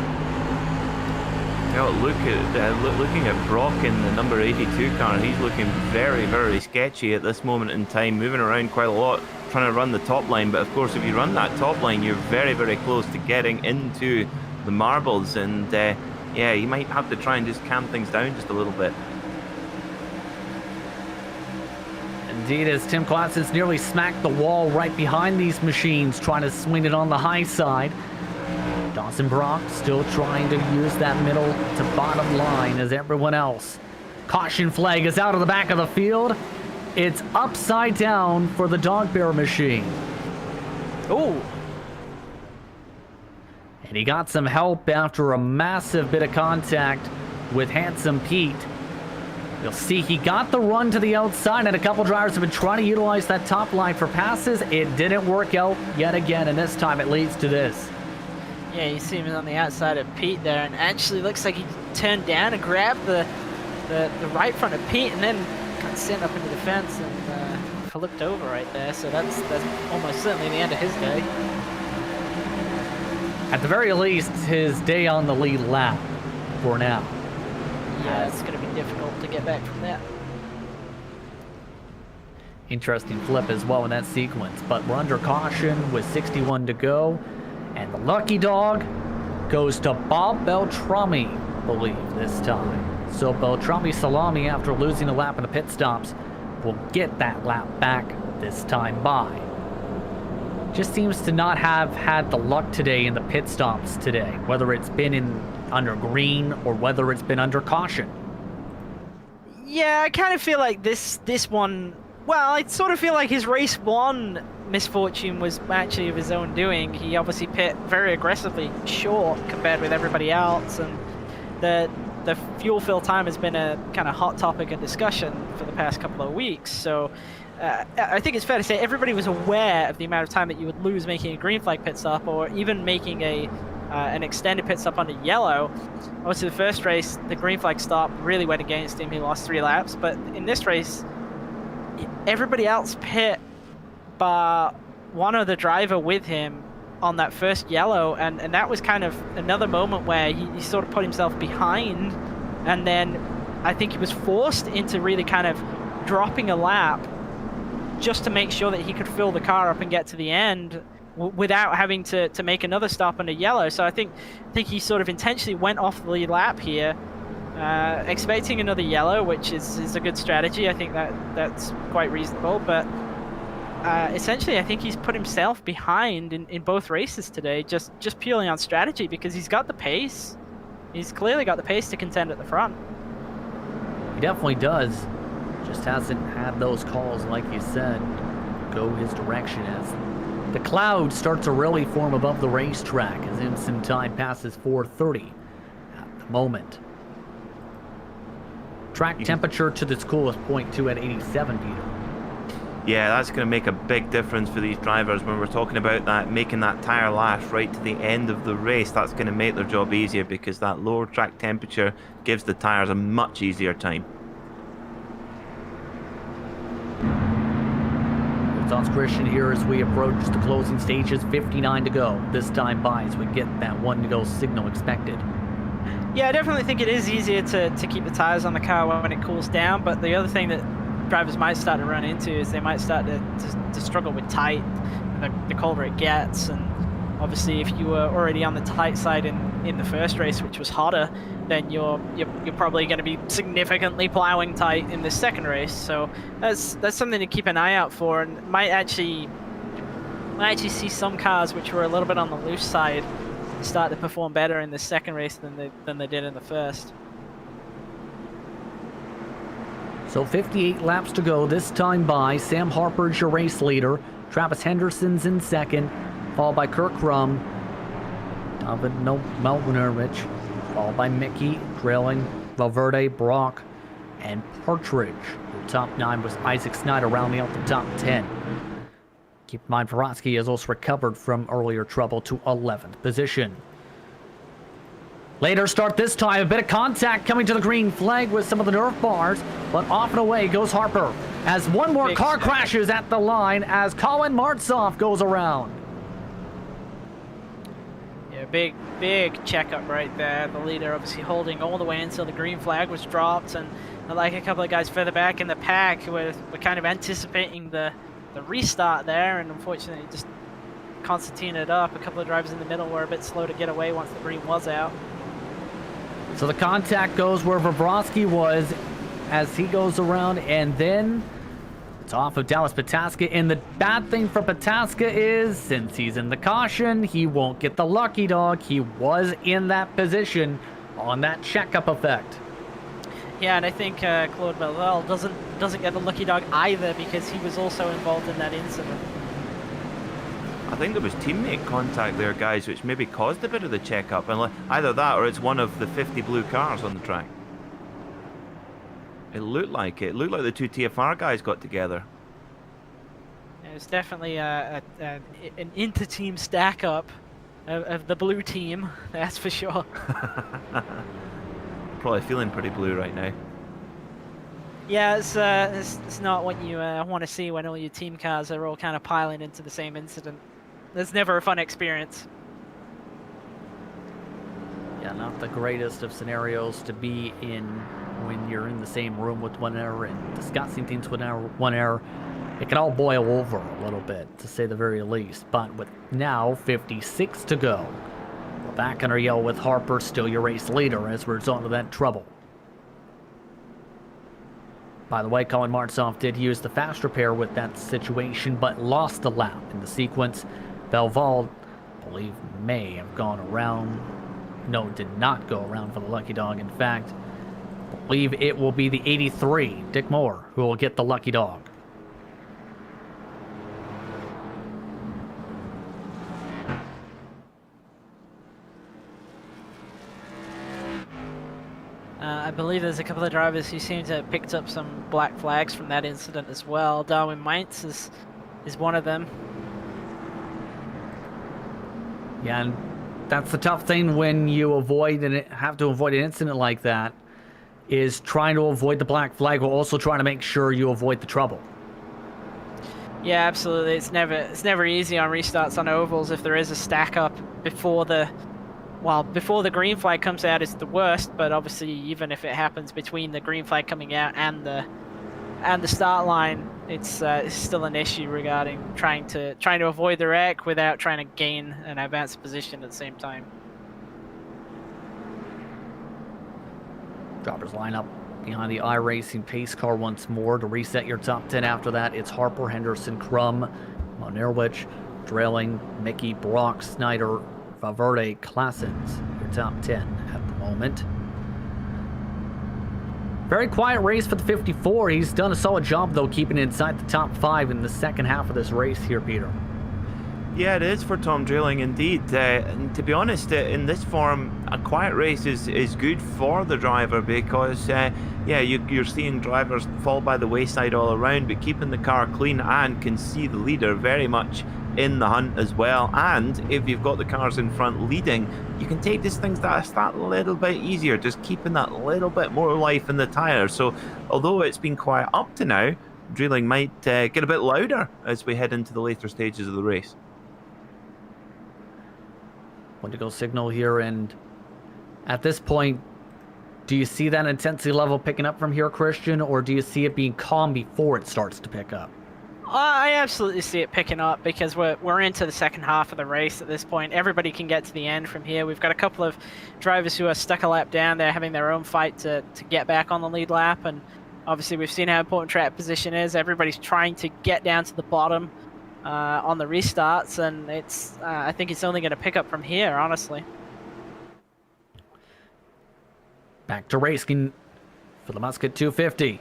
Well, looking at Brock in the number 82 car, he's looking very, very sketchy at this moment in time, moving around quite a lot, trying to run the top line. But of course, if you run that top line, you're very, very close to getting into the marbles, and yeah, you might have to try and just calm things down just a little bit.
Indeed, as Tim Claessens nearly smacked the wall right behind these machines, trying to swing it on the high side. Dawson Brock still trying to use that middle to bottom line as everyone else. Caution flag is out of the back of the field. It's upside down for the Dog Bear machine.
Ooh.
And he got some help after a massive bit of contact with Handsome Pete. You'll see he got the run to the outside, and a couple drivers have been trying to utilize that top line for passes. It didn't work out yet again, and this time it leads to this.
Yeah, you see him on the outside of Pete there, and actually looks like he turned down and grabbed the right front of Pete, and then got sent up into the fence and flipped over right there. So that's almost certainly the end of his day.
At the very least, his day on the lead lap for now.
Yeah, it's going to be difficult to get back from that.
Interesting flip as well in that sequence, but we're under caution with 61 to go, and the lucky dog goes to Bob Beltrami, I believe, this time. So Beltrami Salami, after losing the lap in the pit stops, will get that lap back this time by just seems to not have had the luck today in the pit stops today, whether it's been under green or whether it's been under caution.
Yeah, I kind of feel like this one. Well, I sort of feel like his race 1 misfortune was actually of his own doing. He obviously pit very aggressively short compared with everybody else, and the fuel fill time has been a kind of hot topic of discussion for the past couple of weeks. So I think it's fair to say everybody was aware of the amount of time that you would lose making a green flag pit stop, or even making an extended pit stop under yellow. Obviously, the first race, the green flag stop really went against him. He lost 3 laps, but in this race, everybody else pit bar one other driver with him on that first yellow, and that was kind of another moment where he sort of put himself behind, and then I think he was forced into really kind of dropping a lap just to make sure that he could fill the car up and get to the end without having to make another stop under yellow. So I think he sort of intentionally went off the lead lap here, expecting another yellow, which is a good strategy. I think that's quite reasonable, but essentially I think he's put himself behind in both races today, just purely on strategy, because he's got the pace. He's clearly got the pace to contend at the front.
He definitely does. Just hasn't had those calls, like you said, go his direction, as the cloud starts to really form above the racetrack as instant time passes 4:30 at the moment. Track temperature to this coolest point too at 87, Peter.
Yeah, that's going to make a big difference for these drivers when we're talking about that, making that tyre last right to the end of the race. That's going to make their job easier, because that lower track temperature gives the tyres a much easier time.
Thoughts, Christian, here as we approach the closing stages. 59 to go this time by, as we get that 1 to go signal expected.
Yeah, I definitely think it is easier to keep the tires on the car when it cools down, but the other thing that drivers might start to run into is they might start to struggle with tight the colder it gets. And obviously if you were already on the tight side in the first race, which was hotter, then you're probably going to be significantly plowing tight in the second race. So that's something to keep an eye out for, and might actually see some cars which were a little bit on the loose side start to perform better in the second race than they did in the first.
So 58 laps to go this time by. Sam Harper's your race leader. Travis Henderson's in second, followed by Kirk Crum, David Melvin, followed by Mickey, Drilling, Valverde, Brock, and Partridge. The top 9 was Isaac Snyder rounding out the top 10. Keep in mind, Vronsky has also recovered from earlier trouble to 11th position. Later start this time, a bit of contact coming to the green flag with some of the Nerf bars, but off and away goes Harper as one more car crashes at the line as Colin Martzoff goes around.
Yeah, big checkup right there. The leader obviously holding all the way until the green flag was dropped, and like a couple of guys further back in the pack were kind of anticipating the restart there, and unfortunately just concertina it up. A couple of drivers in the middle were a bit slow to get away once the green was out.
So the contact goes where Vronsky was as he goes around, and then it's off of Dallas Pataska. And the bad thing for Pataska is, since he's in the caution, he won't get the lucky dog. He was in that position on that checkup effect.
Yeah, and I think Claude Bellel doesn't get the lucky dog either, because he was also involved in that incident.
I think there was teammate contact there, guys, which maybe caused a bit of the checkup. And either that, or it's one of the 50 blue cars on the track. It looked like it. It looked like the 2 TFR guys got together.
It was definitely an inter-team stack-up of the blue team, that's for sure.
Probably feeling pretty blue right now.
Yeah, it's not what you want to see when all your team cars are all kind of piling into the same incident. It's never a fun experience.
Yeah, not the greatest of scenarios to be in when you're in the same room with one error and discussing things with one error. It can all boil over a little bit, to say the very least. But with now 56 to go, we're back under yellow with Harper, still your race leader, as we're on to that trouble. By the way, Colin Martzoff did use the fast repair with that situation, but lost a lap in the sequence Belval, I believe, may have gone around. No, did not go around for the lucky dog. In fact, I believe it will be the 83, Dick Moore, who will get the lucky dog.
I believe there's a couple of drivers who seem to have picked up some black flags from that incident as well. Darwin Mainz is one of them.
Yeah, and that's the tough thing when you avoid and have to avoid an incident like that, is trying to avoid the black flag while also trying to make sure you avoid the trouble.
Yeah, absolutely. It's never easy on restarts on ovals if there is a stack up before the green flag comes out. It's the worst, but obviously even if it happens between the green flag coming out and the start line, it's still an issue regarding trying to avoid the wreck without trying to gain an advanced position at the same time.
Drivers line up behind the iRacing pace car once more to reset your top 10. After that, it's Harper, Henderson, Crum, Monerwich, Drailing, Mickey, Brock, Snyder, Valverde, Classens, your top 10 at the moment. Very quiet race for the 54. He's done a solid job, though, keeping inside the top 5 in the second half of this race here, Peter.
Yeah, it is for Tom Drailing indeed. And to be honest, in this form, a quiet race is good for the driver because, you're seeing drivers fall by the wayside all around, but keeping the car clean and can see the leader very much in the hunt as well. And if you've got the cars in front leading, you can take these things that little bit easier, just keeping that little bit more life in the tyre. So although it's been quiet up to now, Drailing might get a bit louder as we head into the later stages of the race.
Wendigo signal here, and at this point, do you see that intensity level picking up from here, Christian, or do you see it being calm before it starts to pick up?
I absolutely see it picking up because we're into the second half of the race at this point. Everybody can get to the end from here. We've got a couple of drivers who are stuck a lap down. They're having their own fight to get back on the lead lap, and obviously we've seen how important track position is. Everybody's trying to get down to the bottom on the restarts, and I think it's only going to pick up from here, honestly.
Back to racing for the Musket 250.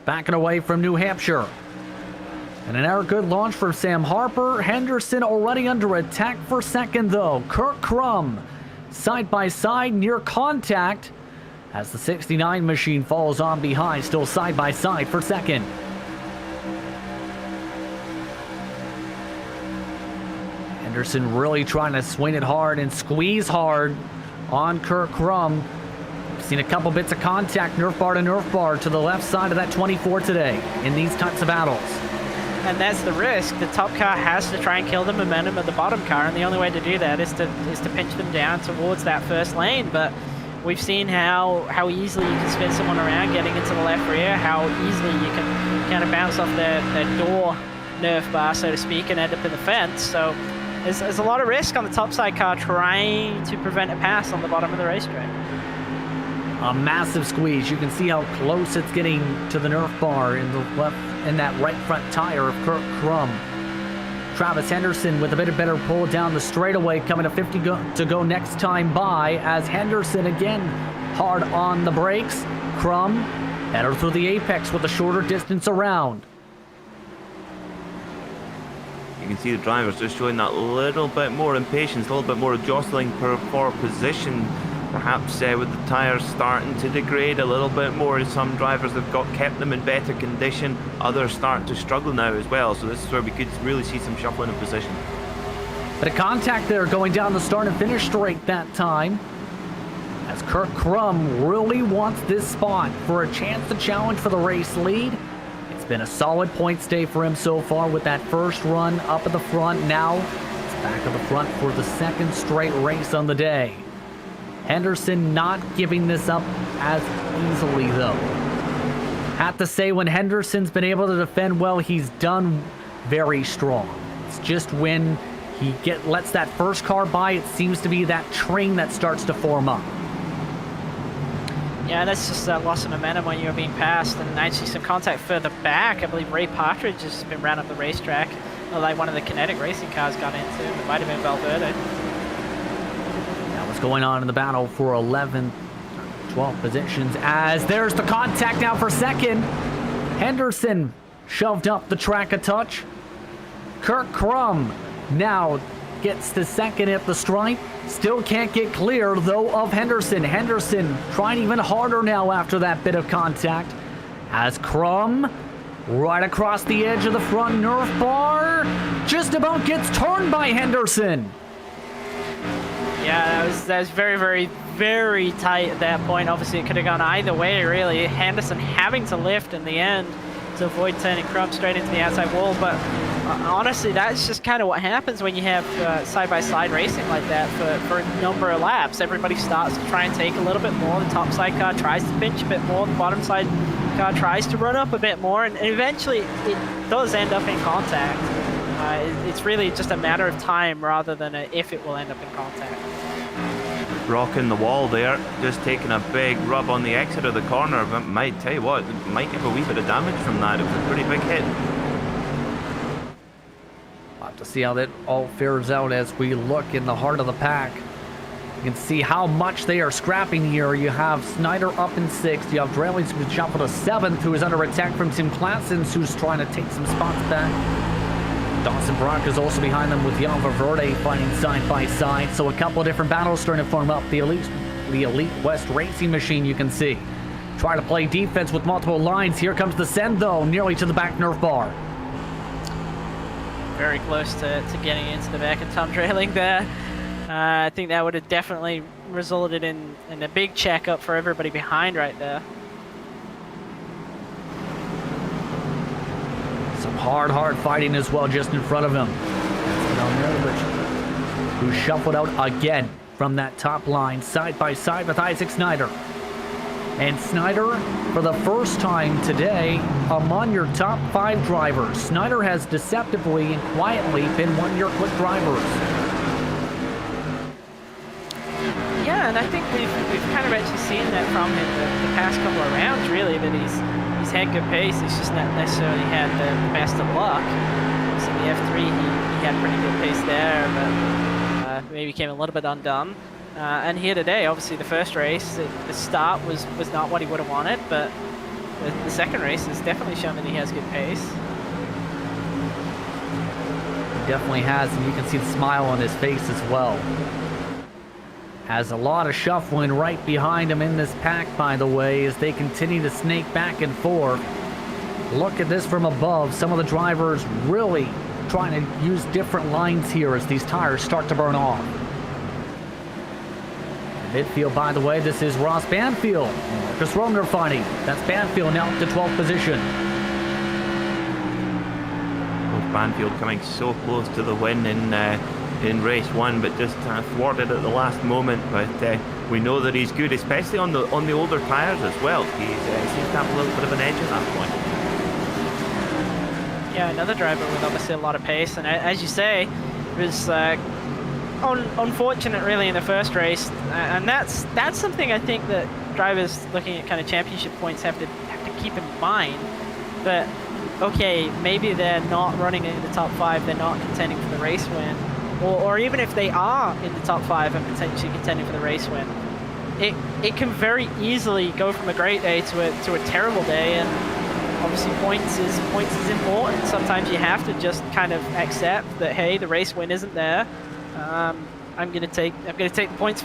Backing away from New Hampshire. And another good launch for Sam Harper. Henderson already under attack for second, though. Kirk Crum side by side near contact as the 69 machine follows on behind, still side by side for second. Henderson really trying to swing it hard and squeeze hard on Kirk Crum. Seen a couple bits of contact, Nerf bar to the left side of that 24 today in these types of battles.
And that's the risk. The top car has to try and kill the momentum of the bottom car, and the only way to do that is to pinch them down towards that first lane. But we've seen how easily you can spin someone around getting into the left rear, how easily you can kind of bounce off their door Nerf bar, so to speak, and end up in the fence. So there's a lot of risk on the topside car trying to prevent a pass on the bottom of the racetrack.
A massive squeeze. You can see how close it's getting to the Nerf bar in that right front tire of Kirk Crum. Travis Henderson with a bit of better pull down the straightaway, coming to 50 to go next time by, as Henderson again hard on the brakes. Crum better through the apex with a shorter distance around.
You can see the drivers just showing that little bit more impatience, a little bit more jostling for position. Perhaps with the tyres starting to degrade a little bit more. Some drivers have kept them in better condition. Others start to struggle now as well. So this is where we could really see some shuffling of position.
But a contact there going down the start and finish straight that time, as Kirk Crum really wants this spot for a chance to challenge for the race lead. It's been a solid points day for him so far with that first run up at the front. Now it's back at the front for the second straight race on the day. Henderson not giving this up as easily, though. Have to say, when Henderson's been able to defend well, he's done very strong. It's just when he lets that first car by, it seems to be that train that starts to form up.
Yeah, that's just that loss of momentum when you're being passed, and actually some contact further back. I believe Ray Partridge has been round up the racetrack. like one of the kinetic racing cars got into. It might have been Valverde.
Now what's going on in the battle for 11th, 12 positions, as there's the contact now for second. Henderson shoved up the track a touch. Kurt Krum now gets the second at the stripe. Still can't get clear, though, of Henderson. Henderson trying even harder now after that bit of contact. As Krum, right across the edge of the front Nerf bar, just about gets turned by Henderson.
Yeah, that was very, very, very tight at that point. Obviously, it could have gone either way, really. Henderson having to lift in the end to avoid turning Krum straight into the outside wall. But honestly, that's just kind of what happens when you have side-by-side racing like that for a number of laps. Everybody starts to try and take a little bit more. The top side car tries to pinch a bit more. The bottom side car tries to run up a bit more. And eventually, it does end up in contact. It's really just a matter of time rather than if it will end up in contact.
Rocking the wall there, just taking a big rub on the exit of the corner. But might tell you what, might give a wee bit of damage from that. It was a pretty big hit.
We'll have to see how that all fares out as we look in the heart of the pack. You can see how much they are scrapping here. You have Snyder up in 6th. You have Drellies who's jumping to 7th, who is under attack from Tim Claessens, who's trying to take some spots back. Dawson Brock is also behind them with Jan Valverde fighting side by side. So a couple of different battles starting to form up. The Elite West Racing Machine, you can see. Try to play defense with multiple lines. Here comes the send, though, nearly to the back Nerf bar.
Very close to getting into the back of Tom Drailing there. I think that would have definitely resulted in a big checkup for everybody behind right there.
Some hard fighting as well just in front of him. Who shuffled out again from that top line, side by side with Isaac Snyder. And Snyder, for the first time today, among your top 5 drivers. Snyder has deceptively and quietly been one of your quick drivers.
Yeah, and I think we've kind of actually seen that from him the past couple of rounds, really, that he's had good pace. He's just not necessarily had the best of luck. So the F3, he had pretty good pace there, but maybe came a little bit undone. And here today, obviously the first race, the start was not what he would have wanted, but the second race has definitely shown that he has good pace.
He definitely has, and you can see the smile on his face as well. Has a lot of shuffling right behind him in this pack, by the way, as they continue to snake back and forth. Look at this from above. Some of the drivers really trying to use different lines here as these tires start to burn off. Midfield, by the way, this is Ross Banfield. Marcus Romer fighting. That's Banfield now up to 12th position.
Both Banfield coming so close to the win in race 1, but just thwarted at the last moment. But we know that he's good, especially on the older tyres as well. He seems to have a little bit of an edge at that point.
Yeah, another driver with obviously a lot of pace, and as you say, it was unfortunate really in the first race, and that's something I think that drivers looking at kind of championship points have to keep in mind. That okay, maybe they're not running in the top 5, they're not contending for the race win. Or even if they are in the top 5 and potentially contending for the race win, it can very easily go from a great day to a terrible day. And obviously points is important. Sometimes you have to just kind of accept that, hey, the race win isn't there. I'm gonna take the points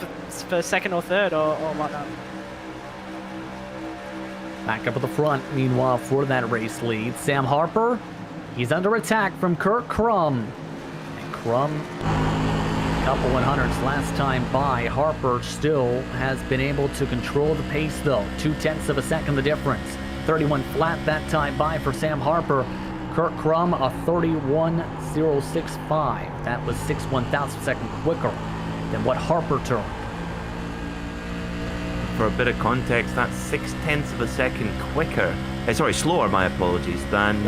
for second or third or whatnot.
Back up at the front, meanwhile, for that race lead, Sam Harper. He's under attack from Kurt Krum. Krum, a couple 100s last time by. Harper still has been able to control the pace, though. 0.2 of a second the difference. 31 flat that time by for Sam Harper. Kurt Krum, a 31.065. That was 6/1,000 second quicker than what Harper turned.
For a bit of context, that's 0.6 of a second quicker. Slower, my apologies, than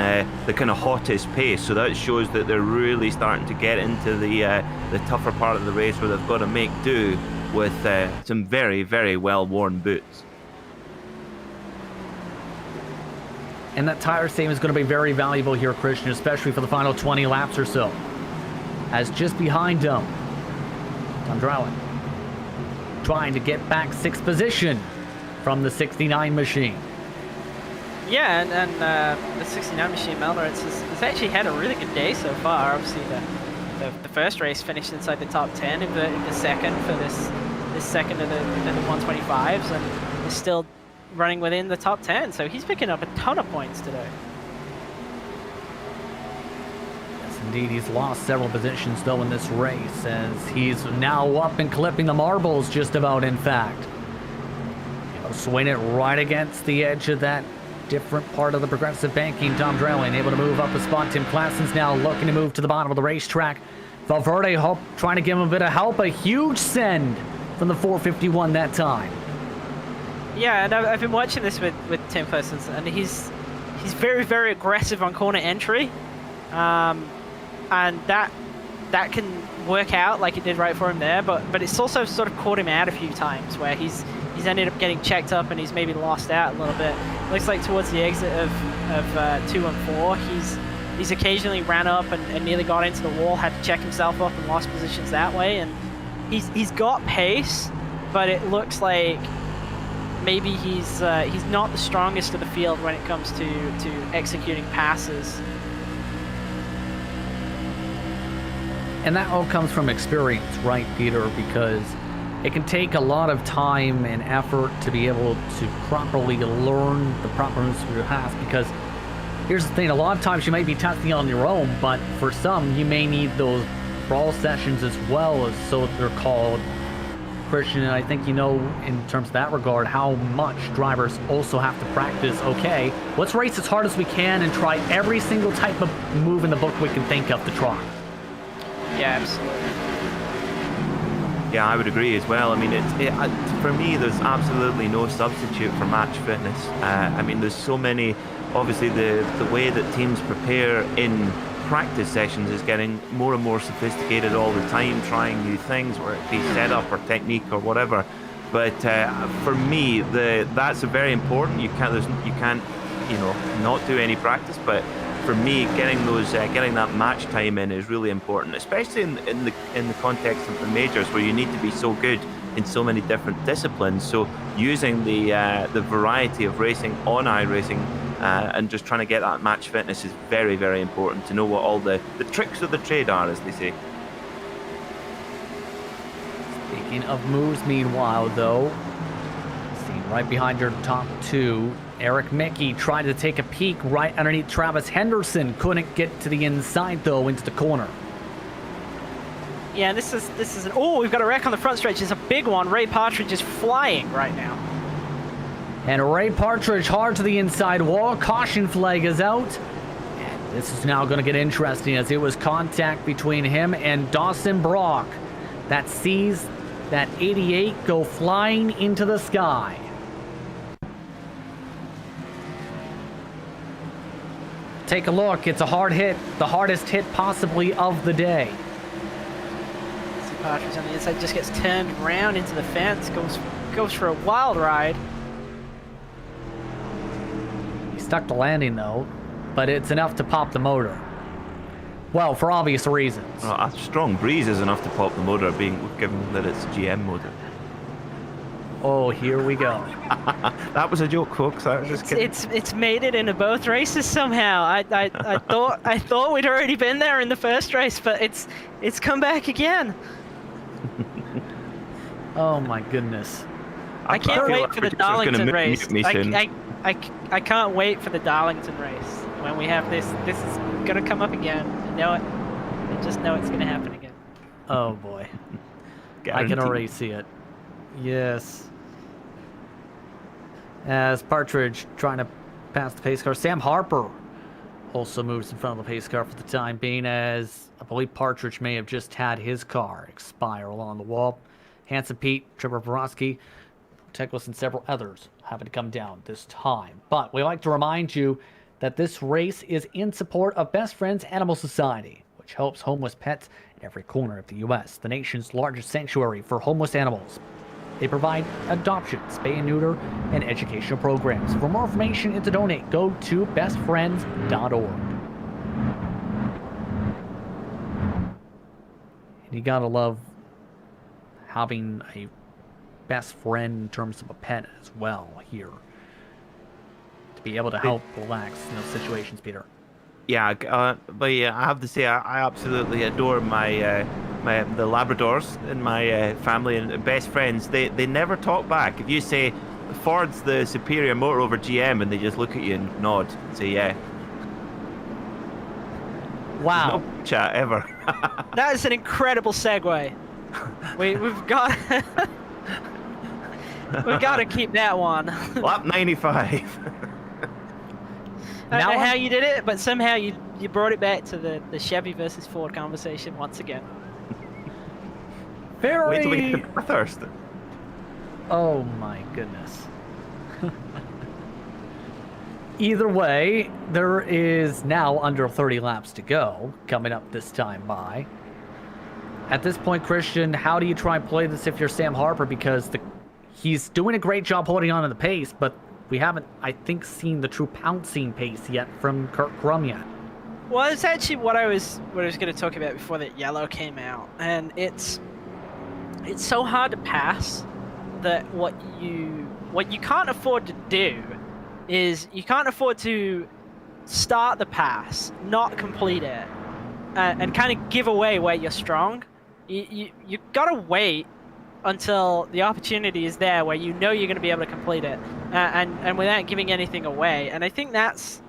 the kind of hottest pace. So that shows that they're really starting to get into the tougher part of the race where they've got to make do with some very, very well-worn boots.
And that tire saving is going to be very valuable here, Christian, especially for the final 20 laps or so. As just behind him, Tom Drowan trying to get back 6th position from the 69 machine.
Yeah, and the 69 machine, Melner, it's actually had a really good day so far. Obviously, the first race finished inside the top 10 in the second for this second of the 125s, and is still running within the top 10. So he's picking up a ton of points today.
Yes, indeed, he's lost several positions though in this race, as he's now up and clipping the marbles just about. In fact, swing it right against the edge of that different part of the progressive banking. Tom Drelling able to move up a spot. Tim Klassen's now looking to move to the bottom of the racetrack. Valverde trying to give him a bit of help. A huge send from the 451 that time.
Yeah, and I've been watching this with Tim Klassen's, and he's very, very aggressive on corner entry, and that can work out like it did right for him there. But it's also sort of caught him out a few times where he's ended up getting checked up and he's maybe lost out a little bit. Looks like towards the exit of 2 and 4, he's occasionally ran up and nearly got into the wall, had to check himself up and lost positions that way. And he's got pace, but it looks like maybe he's not the strongest of the field when it comes to executing passes.
And that all comes from experience, right, Peter? Because it can take a lot of time and effort to be able to properly learn the proper moves of your pass. Because here's the thing, a lot of times you might be testing on your own, but for some you may need those brawl sessions as well, as so they're called. Christian, and I think you know in terms of that regard how much drivers also have to practice. Okay, let's race as hard as we can and try every single type of move in the book we can think of to try.
Yeah, absolutely.
Yeah, I would agree as well. I mean, for me, there's absolutely no substitute for match fitness. I mean, there's so many. Obviously, the way that teams prepare in practice sessions is getting more and more sophisticated all the time, trying new things, whether it be setup or technique or whatever. But for me, that's very important. You can't, not do any practice. But for me, getting that match time in is really important, especially in the context of the majors, where you need to be so good in so many different disciplines. So using the variety of racing on iRacing and just trying to get that match fitness is very, very important, to know what all the tricks of the trade are, as they say.
Speaking of moves, meanwhile, though, seen right behind your top 2, Eric Mickey tried to take a peek right underneath Travis Henderson. Couldn't get to the inside, though, into the corner.
Yeah, this is oh, we've got a wreck on the front stretch. It's a big one. Ray Partridge is flying right now.
And Ray Partridge hard to the inside wall. Caution flag is out. And this is now going to get interesting, as it was contact between him and Dawson Brock that sees that 88 go flying into the sky. Take a look. It's a hard hit. The hardest hit possibly of the day.
See Partridge on the inside, just gets turned around into the fence. Goes for a wild ride.
He stuck the landing though, but it's enough to pop the motor. Well, for obvious reasons.
Well, a strong breeze is enough to pop the motor, given that it's GM motor.
Oh, here we go.
That was a joke, folks. I was just kidding.
It's made it into both races somehow. I thought we'd already been there in the first race, but it's come back again.
Oh my goodness.
I can't wait for the Darlington race. I can't wait for the Darlington race when we have this. This is gonna come up again. I know it. I just know it's gonna happen again.
Oh boy. I can already see it. Yes. As Partridge trying to pass the pace car. Sam Harper also moves in front of the pace car for the time being, as I believe Partridge may have just had his car expire along the wall. Hanson Pete, Trevor Borowski, Teklis, and several others having to come down this time. But we like to remind you that this race is in support of Best Friends Animal Society, which helps homeless pets in every corner of the U.S., the nation's largest sanctuary for homeless animals. They provide adoption, spay and neuter, and educational programs. For more information and to donate, go to bestfriends.org. And you gotta love having a best friend in terms of a pet as well here. To be able to help relax in those situations, Peter.
Yeah, but yeah, I have to say I absolutely adore the Labradors in my family and best friends. They never talk back. If you say Ford's the superior motor over GM, and they just look at you and nod, and say yeah.
Wow.
No chat ever.
That is an incredible segue. We've got we've got to keep that one.
Lap 95.
I don't know how you did it, but somehow you brought it back to the Chevy versus Ford conversation once again.
Very...
Wait till we get to Bathurst.
Oh my goodness. Either way, there is now under 30 laps to go, coming up this time by. At this point, Christian, how do you try and play this if you're Sam Harper? Because he's doing a great job holding on to the pace, but we haven't, I think, seen the true pouncing pace yet from Kurt Krum yet.
Well, it's actually what I was going to talk about before that yellow came out, and it's so hard to pass that what you can't afford to do is you can't afford to start the pass, not complete it, and kind of give away where you're strong. You gotta wait until the opportunity is there where you know you're going to be able to complete it, and without giving anything away. And I think that's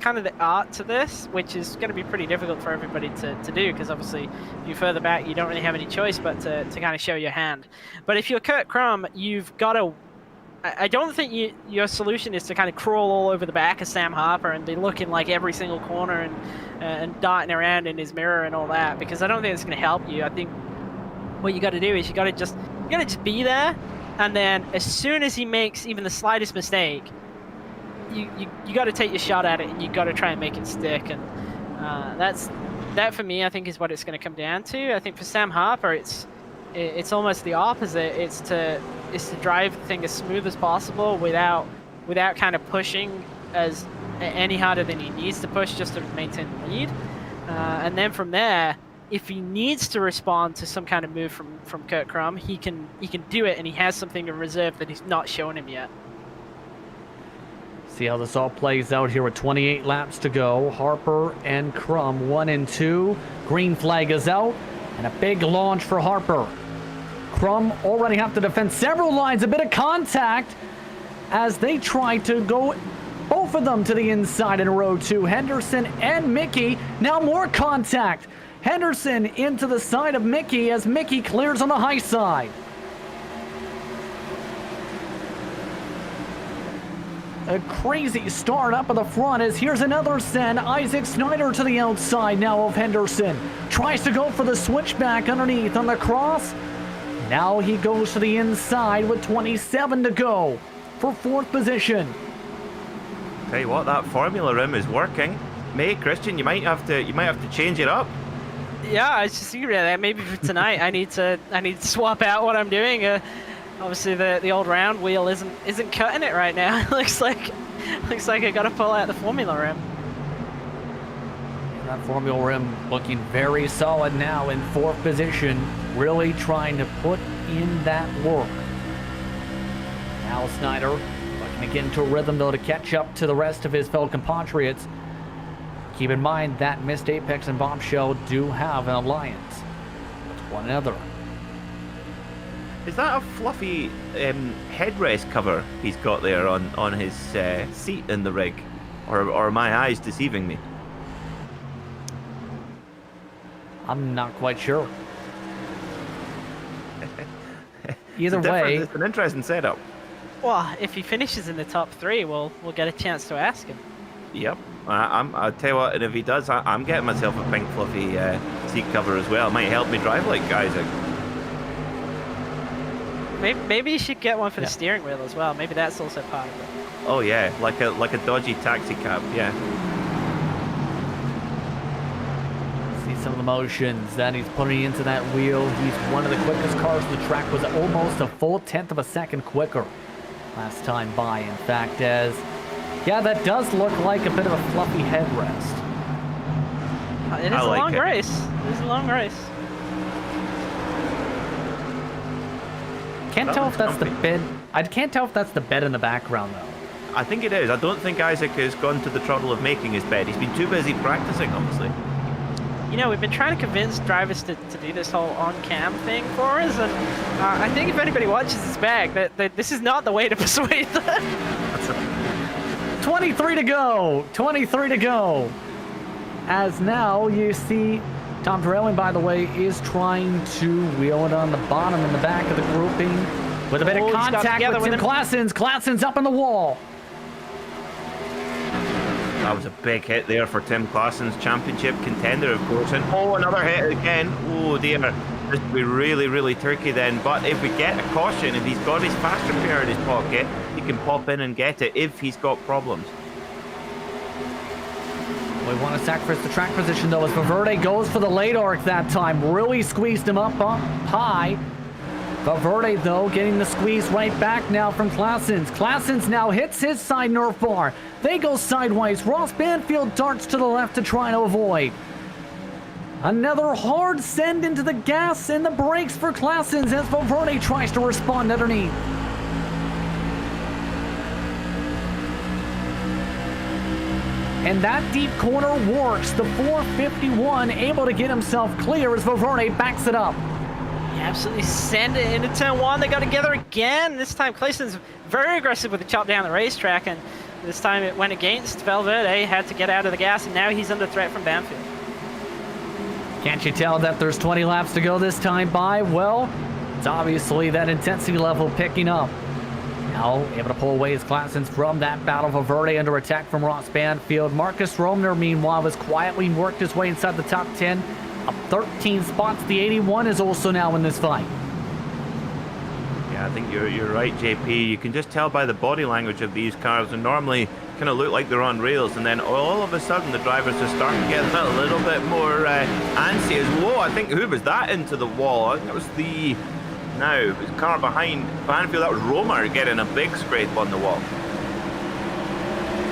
kind of the art to this, which is going to be pretty difficult for everybody to do, because obviously if you're further back, you don't really have any choice but to kind of show your hand. But if you're Kurt Krum, you've got to... I don't think your solution is to kind of crawl all over the back of Sam Harper and be looking like every single corner and darting around in his mirror and all that, because I don't think it's going to help you. I think what you got to do is you got to just be there, and then as soon as he makes even the slightest mistake, you got to take your shot at it, and you got to try and make it stick. And that for me, I think, is what it's going to come down to. I think for Sam Harper, it's almost the opposite. It's to drive the thing as smooth as possible without kind of pushing any harder than he needs to push, just to maintain the lead. And then from there, if he needs to respond to some kind of move from Kurt Krum, he can do it, and he has something in reserve that he's not shown him yet.
See how this all plays out here with 28 laps to go. Harper and Krum 1 and 2. Green flag is out, and a big launch for Harper. Krum already have to defend several lines, a bit of contact as they try to go both of them to the inside in row 2. Henderson and Mickey, now more contact. Henderson into the side of Mickey as Mickey clears on the high side. A crazy start up at the front as here's another send. Isaac Snyder to the outside now of Henderson. Tries to go for the switchback underneath on the cross. Now he goes to the inside with 27 to go for 4th position.
Tell you what, that formula room is working. Christian, you might have to change it up.
Yeah, I was just thinking about that. Maybe for tonight, I need to swap out what I'm doing. Obviously, the old round wheel isn't cutting it right now. looks like I got to pull out the formula rim.
That formula rim looking very solid now in 4th position, really trying to put in that work. Now Snyder looking to get into a rhythm though to catch up to the rest of his fellow compatriots. Keep in mind that Missed Apex and Bombshell do have an alliance with one another.
Is that a fluffy headrest cover he's got there on his seat in the rig? Or are my eyes deceiving me?
I'm not quite sure. Either way,
it's an interesting setup.
Well, if he finishes in the top 3, we'll get a chance to ask him.
Yep. I'll tell you what, and if he does, I'm getting myself a pink fluffy seat cover as well. It might help me drive like Isaac.
Maybe you should get one for the steering wheel as well. Maybe that's also part of it.
Oh yeah, like a dodgy taxi cab. Yeah.
see some of the motions that he's putting into that wheel. He's one of the quickest cars on the track, was almost a full 1/10 of a second quicker last time by, in fact, as, yeah, that does look like a bit of a fluffy headrest.
It is a long race. It is a long race.
Can't tell if that's the bed. I can't tell if that's the bed in the background, though.
I think it is. I don't think Isaac has gone to the trouble of making his bed. He's been too busy practicing, honestly.
You know, we've been trying to convince drivers to do this whole on-cam thing for us, and I think if anybody watches this back, that this is not the way to persuade them.
23 to go. 23 to go. As now you see Tom Drelling, by the way, is trying to wheel it on the bottom in the back of the grouping with a bit of contact with Tim Claessens. Claessen's up in the wall.
That was a big hit there for Tim Claessen's championship contender, of course. And oh, another hit again. Oh dear. This would be really, really tricky then. But if we get a caution, if he's got his fast repair in his pocket, he can pop in and get it if he's got problems.
We want to sacrifice the track position, though, as Valverde goes for the late arc that time. Really squeezed him up high. Valverde, though, getting the squeeze right back now from Claessens. Claessens now hits his side nerf bar. They go sideways. Ross Banfield darts to the left to try to avoid. Another hard send into the gas and the brakes for Claessens as Valverde tries to respond underneath. And that deep corner works. The 451 able to get himself clear as Valverde backs it up.
Yeah, absolutely send it into turn one. They got together again. This time Claessen's very aggressive with the chop down the racetrack, and this time it went against Valverde, had to get out of the gas, and now he's under threat from Banfield.
Can't you tell that there's 20 laps to go this time by? Well, it's obviously that intensity level picking up. Now able to pull away his Claessens from that battle. Valverde under attack from Ross Banfield. Marcus Romner, meanwhile, has quietly worked his way inside the top 10. Up 13 spots. The 81 is also now in this fight.
Yeah, I think you're right, JP. You can just tell by the body language of these cars, and normally kind of look like they're on rails, and then all of a sudden the drivers are starting to get a little bit more antsy. As whoa, I think who was that into the wall? I think it was the car behind Banfield. That was Romer getting a big scrape on the wall.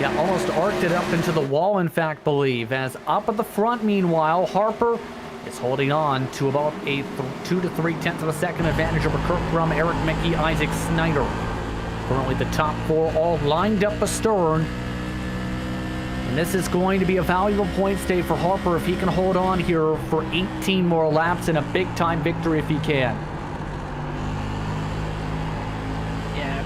Yeah, almost arced it up into the wall, in fact, believe. As up at the front, meanwhile, Harper is holding on to about a 2 to 3/10 of a second advantage over Kirk Grum, Eric Mickey, Isaac Snyder. Currently the top four all lined up astern. And this is going to be a valuable point stay for Harper if he can hold on here for 18 more laps and a big-time victory if he can.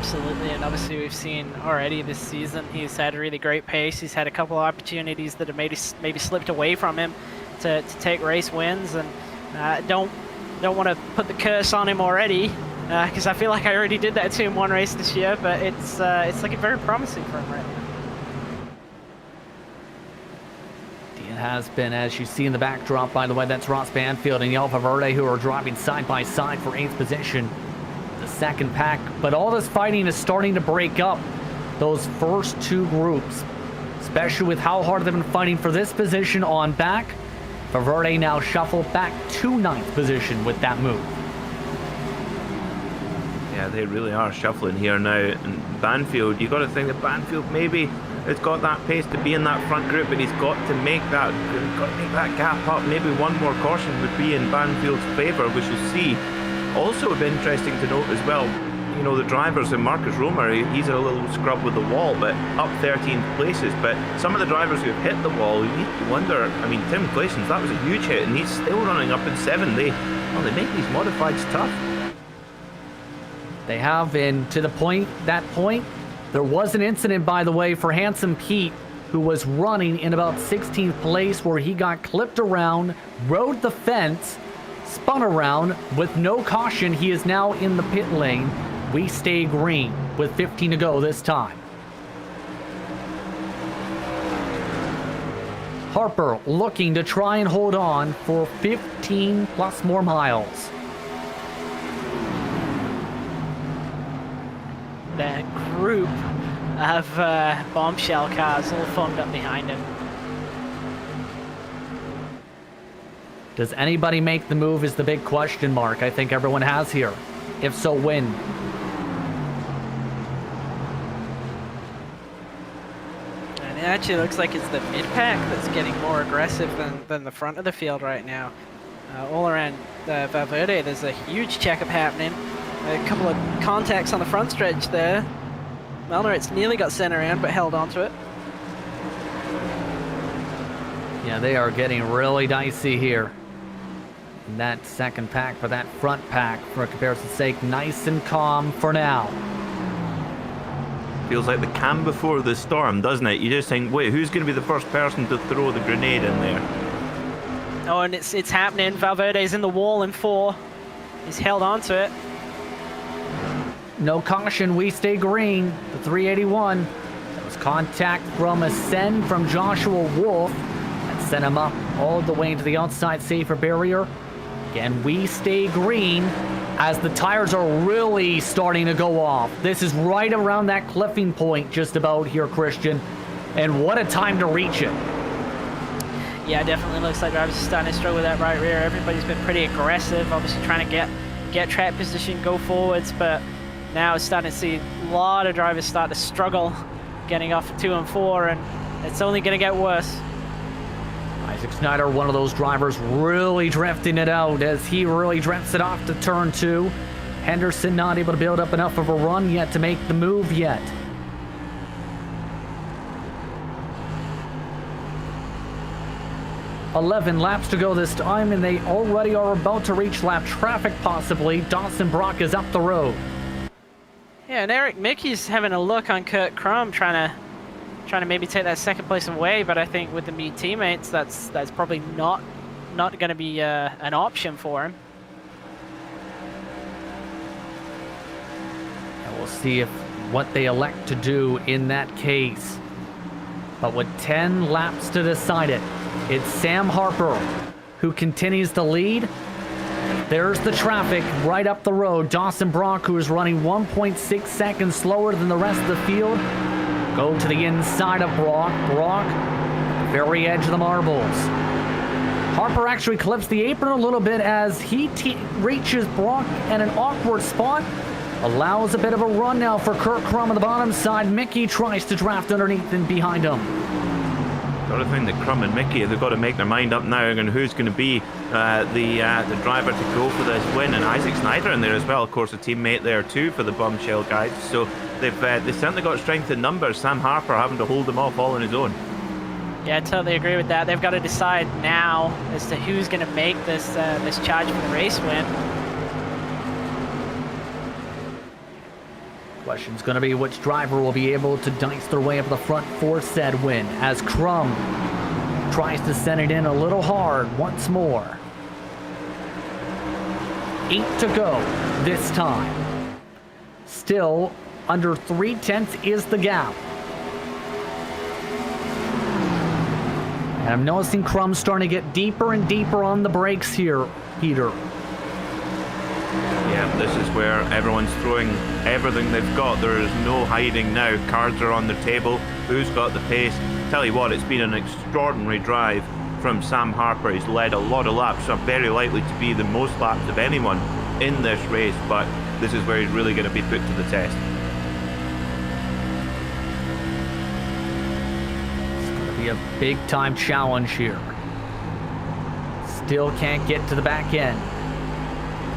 Absolutely, and obviously we've seen already this season he's had a really great pace. He's had a couple of opportunities that have maybe slipped away from him to take race wins, and don't want to put the curse on him already because I feel like I already did that to him one race this year, but it's looking very promising for him right now.
It has been, as you see in the backdrop, by the way, that's Ross Banfield and Yelva Verde, who are driving side by side for 8th position. The second pack, but all this fighting is starting to break up those first two groups, especially with how hard they've been fighting for this position on back. Valverde now shuffled back to 9th position with that move.
Yeah, they really are shuffling here now. And Banfield, you got to think that Banfield maybe has got that pace to be in that front group, but he's got to make that gap up. Maybe one more caution would be in Banfield's favour, we shall see. Also, it'd be interesting to note as well, you know, the drivers in Marcus Romer, he's a little scrub with the wall, but up 13 places. But some of the drivers who have hit the wall, you need to wonder. I mean, Tim Claessens, that was a huge hit, and he's still running up in 7. They make these modifieds tough.
They have, and to that point, there was an incident, by the way, for Handsome Pete, who was running in about 16th place, where he got clipped around, rode the fence, spun around with no caution. He is now in the pit lane. We stay green with 15 to go this time. Harper looking to try and hold on for 15 plus more miles.
The group of bombshell cars all formed up behind him.
Does anybody make the move is the big question mark I think everyone has here. If so, when?
And it actually looks like it's the mid-pack that's getting more aggressive than the front of the field right now. All around Valverde, there's a huge checkup happening. A couple of contacts on the front stretch there. Malneritz nearly got sent around, but held onto it.
Yeah, they are getting really dicey here. And that second pack, but that front pack, for comparison's sake, nice and calm for now.
Feels like the calm before the storm, doesn't it? You just think, wait, who's going to be the first person to throw the grenade in there?
Oh, and it's happening. Valverde's in the wall in 4. He's held onto it.
No caution, we stay green. The 381. That was contact from a send from Joshua Wolf. That sent him up all the way into the outside safer barrier. Again, we stay green as the tires are really starting to go off. This is right around that cliffing point just about here, Christian. And what a time to reach it.
Yeah, it definitely looks like drivers are starting to struggle with that right rear. Everybody's been pretty aggressive, obviously trying to get track position, go forwards, but now it's starting to see a lot of drivers start to struggle getting off of 2 and 4, and it's only going to get worse.
Isaac Snyder, one of those drivers, really drifting it out as he really drifts it off to turn 2. Henderson not able to build up enough of a run yet to make the move yet. "11 laps to go this time, and they already are about to reach lap traffic possibly. Dawson Brock is up the road."
Yeah, and Eric Mickey's having a look on Kurt Crum, trying to maybe take that second place away, but I think with the new teammates, that's probably not going to be an option for him.
And we'll see what they elect to do in that case. But with 10 laps to decide it, it's Sam Harper who continues to lead. There's the traffic right up the road. Dawson Brock, who is running 1.6 seconds slower than the rest of the field, go to the inside of Brock. Brock, very edge of the marbles. Harper actually clips the apron a little bit as he reaches Brock at an awkward spot. Allows a bit of a run now for Kurt Crum on the bottom side. Mickey tries to draft underneath and behind him.
Got to think that Crum and Mickey, they've got to make their mind up now and who's going to be the driver to go for this win. And Isaac Snyder in there as well, of course, a teammate there too for the Bombshell guys. So they certainly got strength in numbers. Sam Harper having to hold them off all on his own.
Yeah, I totally agree with that. They've got to decide now as to who's going to make this charge for the race win.
Question's going to be which driver will be able to dice their way up the front for said win, as Crum tries to send it in a little hard once more. 8 to go this time. Still under 3/10 is the gap. And I'm noticing Crum starting to get deeper and deeper on the brakes here, Peter.
Yeah, this is where everyone's throwing everything they've got. There is no hiding now. Cards are on the table. Who's got the pace? Tell you what, it's been an extraordinary drive from Sam Harper. He's led a lot of laps, so very likely to be the most laps of anyone in this race, but this is where he's really going to be put to the test.
It's going to be a big time challenge here. Still can't get to the back end.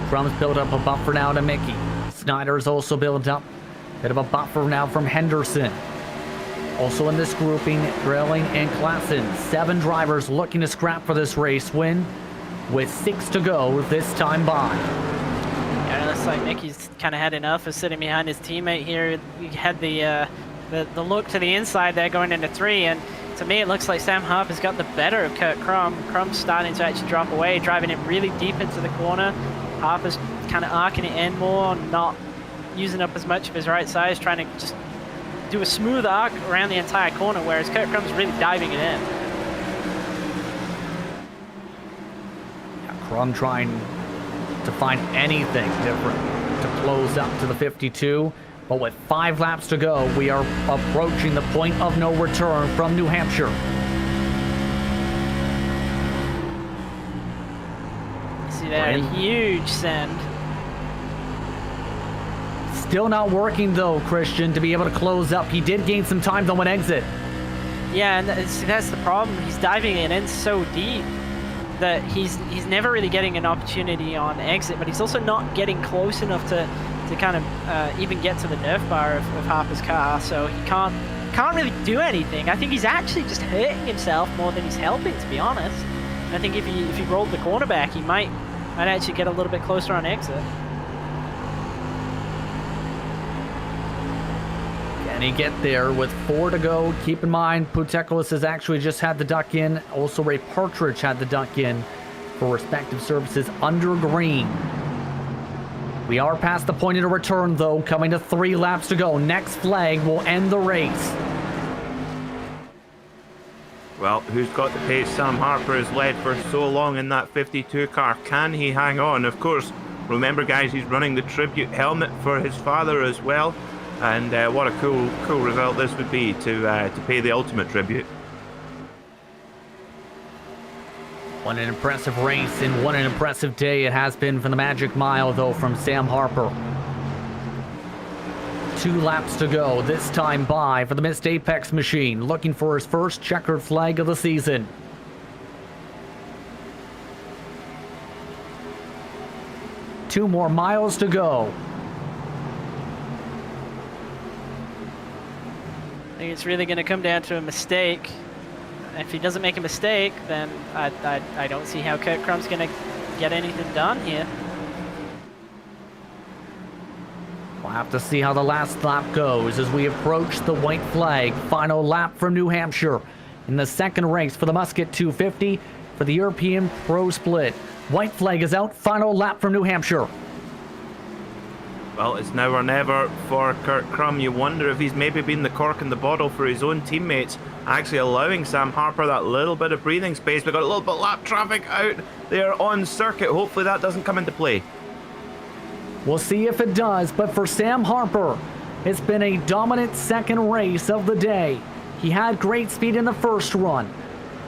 Crum's built up a buffer now to Mickey. Snyder's also built up a bit of a buffer now from Henderson. Also in this grouping, Drilling and Klassen. 7 drivers looking to scrap for this race win with 6 to go this time by.
Yeah, it looks like Mickey's kind of had enough of sitting behind his teammate here. He had the look to the inside there going into 3, and to me it looks like Sam Harper's got the better of Kurt Crum. Crum's starting to actually drop away, driving it really deep into the corner. Harper's kind of arcing it in more, not using up as much of his right side, trying to just do a smooth arc around the entire corner, whereas Kurt Crum's really diving it in.
Yeah, Crum trying to find anything different to close up to the 52, but with 5 laps to go, we are approaching the point of no return from New Hampshire.
penalty there. A huge send.
Still not working though, Christian, to be able to close up. He did gain some time though on exit.
Yeah, and that's the problem. He's diving it in so deep that he's never really getting an opportunity on exit, but he's also not getting close enough to kind of even get to the nerf bar of Harper's car, so he can't really do anything. I think he's actually just hurting himself more than he's helping, to be honest. And I think if he rolled the corner back, he might actually get a little bit closer on exit.
Can he get there with 4 to go? Keep in mind, Putekolis has actually just had the duck in. Also, Ray Partridge had the duck in for respective services under green. We are past the point of the return, though, coming to 3 laps to go. Next flag will end the race.
Well, who's got the pace? Sam Harper has led for so long in that 52 car. Can he hang on? Of course, remember, guys, he's running the tribute helmet for his father as well. And what a cool result this would be to pay the ultimate tribute.
What an impressive race and what an impressive day it has been for the Magic Mile, though, from Sam Harper. 2 laps to go, this time by for the Missed Apex machine, looking for his first checkered flag of the season. Two more miles to go.
I think it's really going to come down to a mistake. If he doesn't make a mistake, then I don't see how Kurt Crumb's going to get anything done here.
We'll have to see how the last lap goes as we approach the white flag. Final lap from New Hampshire in the second race for the Musket 250 for the European Pro Split. White flag is out. Final lap from New Hampshire.
Well, it's now or never for Kurt Crum. You wonder if he's maybe been the cork in the bottle for his own teammates, actually allowing Sam Harper that little bit of breathing space. We've got a little bit of lap traffic out there on circuit. Hopefully that doesn't come into play.
We'll see if it does, but for Sam Harper, it's been a dominant second race of the day. He had great speed in the first run.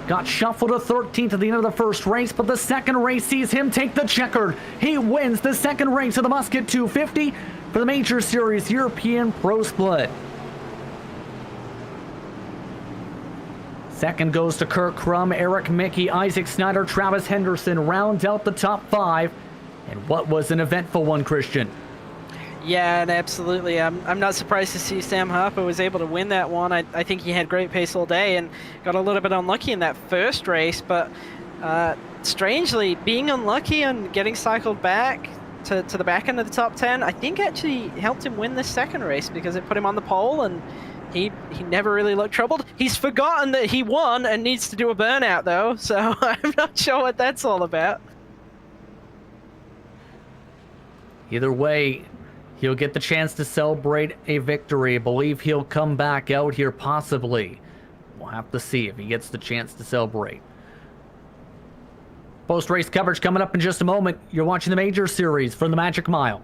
Got shuffled to 13th at the end of the first race, but the second race sees him take the checkered. He wins the second race of the Musket 250 for the Major Series European Pro Split. Second goes to Kurt Crum, Eric Mickey, Isaac Snyder, Travis Henderson round out the top 5. And what was an eventful one, Christian?
Yeah, and absolutely. I'm not surprised to see Sam Harper was able to win that one. I think he had great pace all day and got a little bit unlucky in that first race. But strangely, being unlucky and getting cycled back to the back end of the top 10, I think actually helped him win this second race because it put him on the pole and he never really looked troubled. He's forgotten that he won and needs to do a burnout, though. So I'm not sure what that's all about.
Either way, he'll get the chance to celebrate a victory. I believe he'll come back out here possibly. We'll have to see if he gets the chance to celebrate. Post-race coverage coming up in just a moment. You're watching the Major Series from the Magic Mile.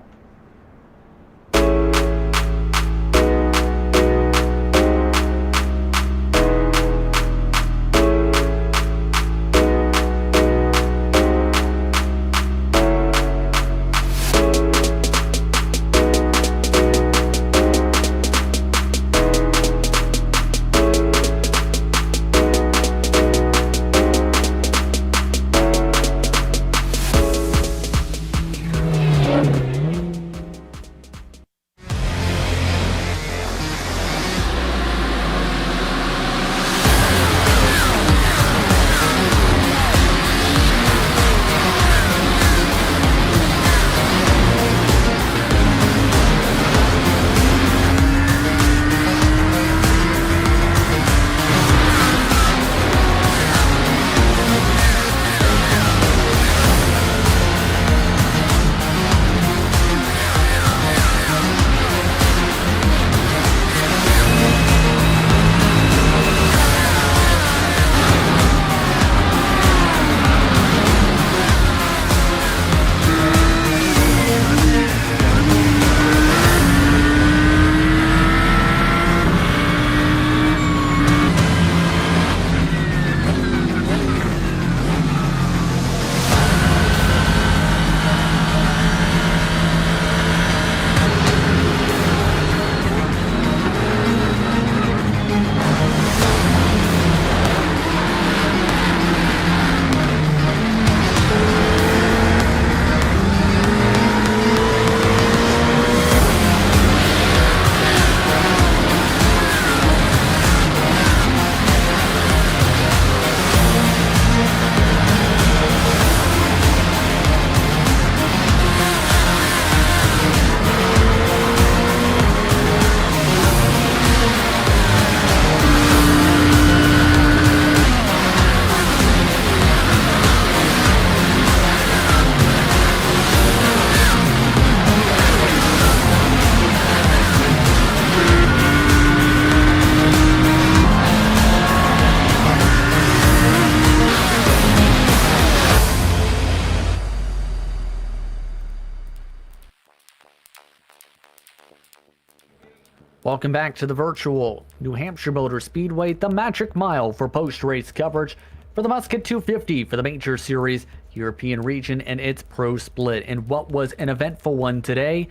Welcome back to the virtual New Hampshire Motor Speedway, the Magic Mile for post-race coverage for the Musket 250 for the Major Series European region and its pro split. And what was an eventful one today?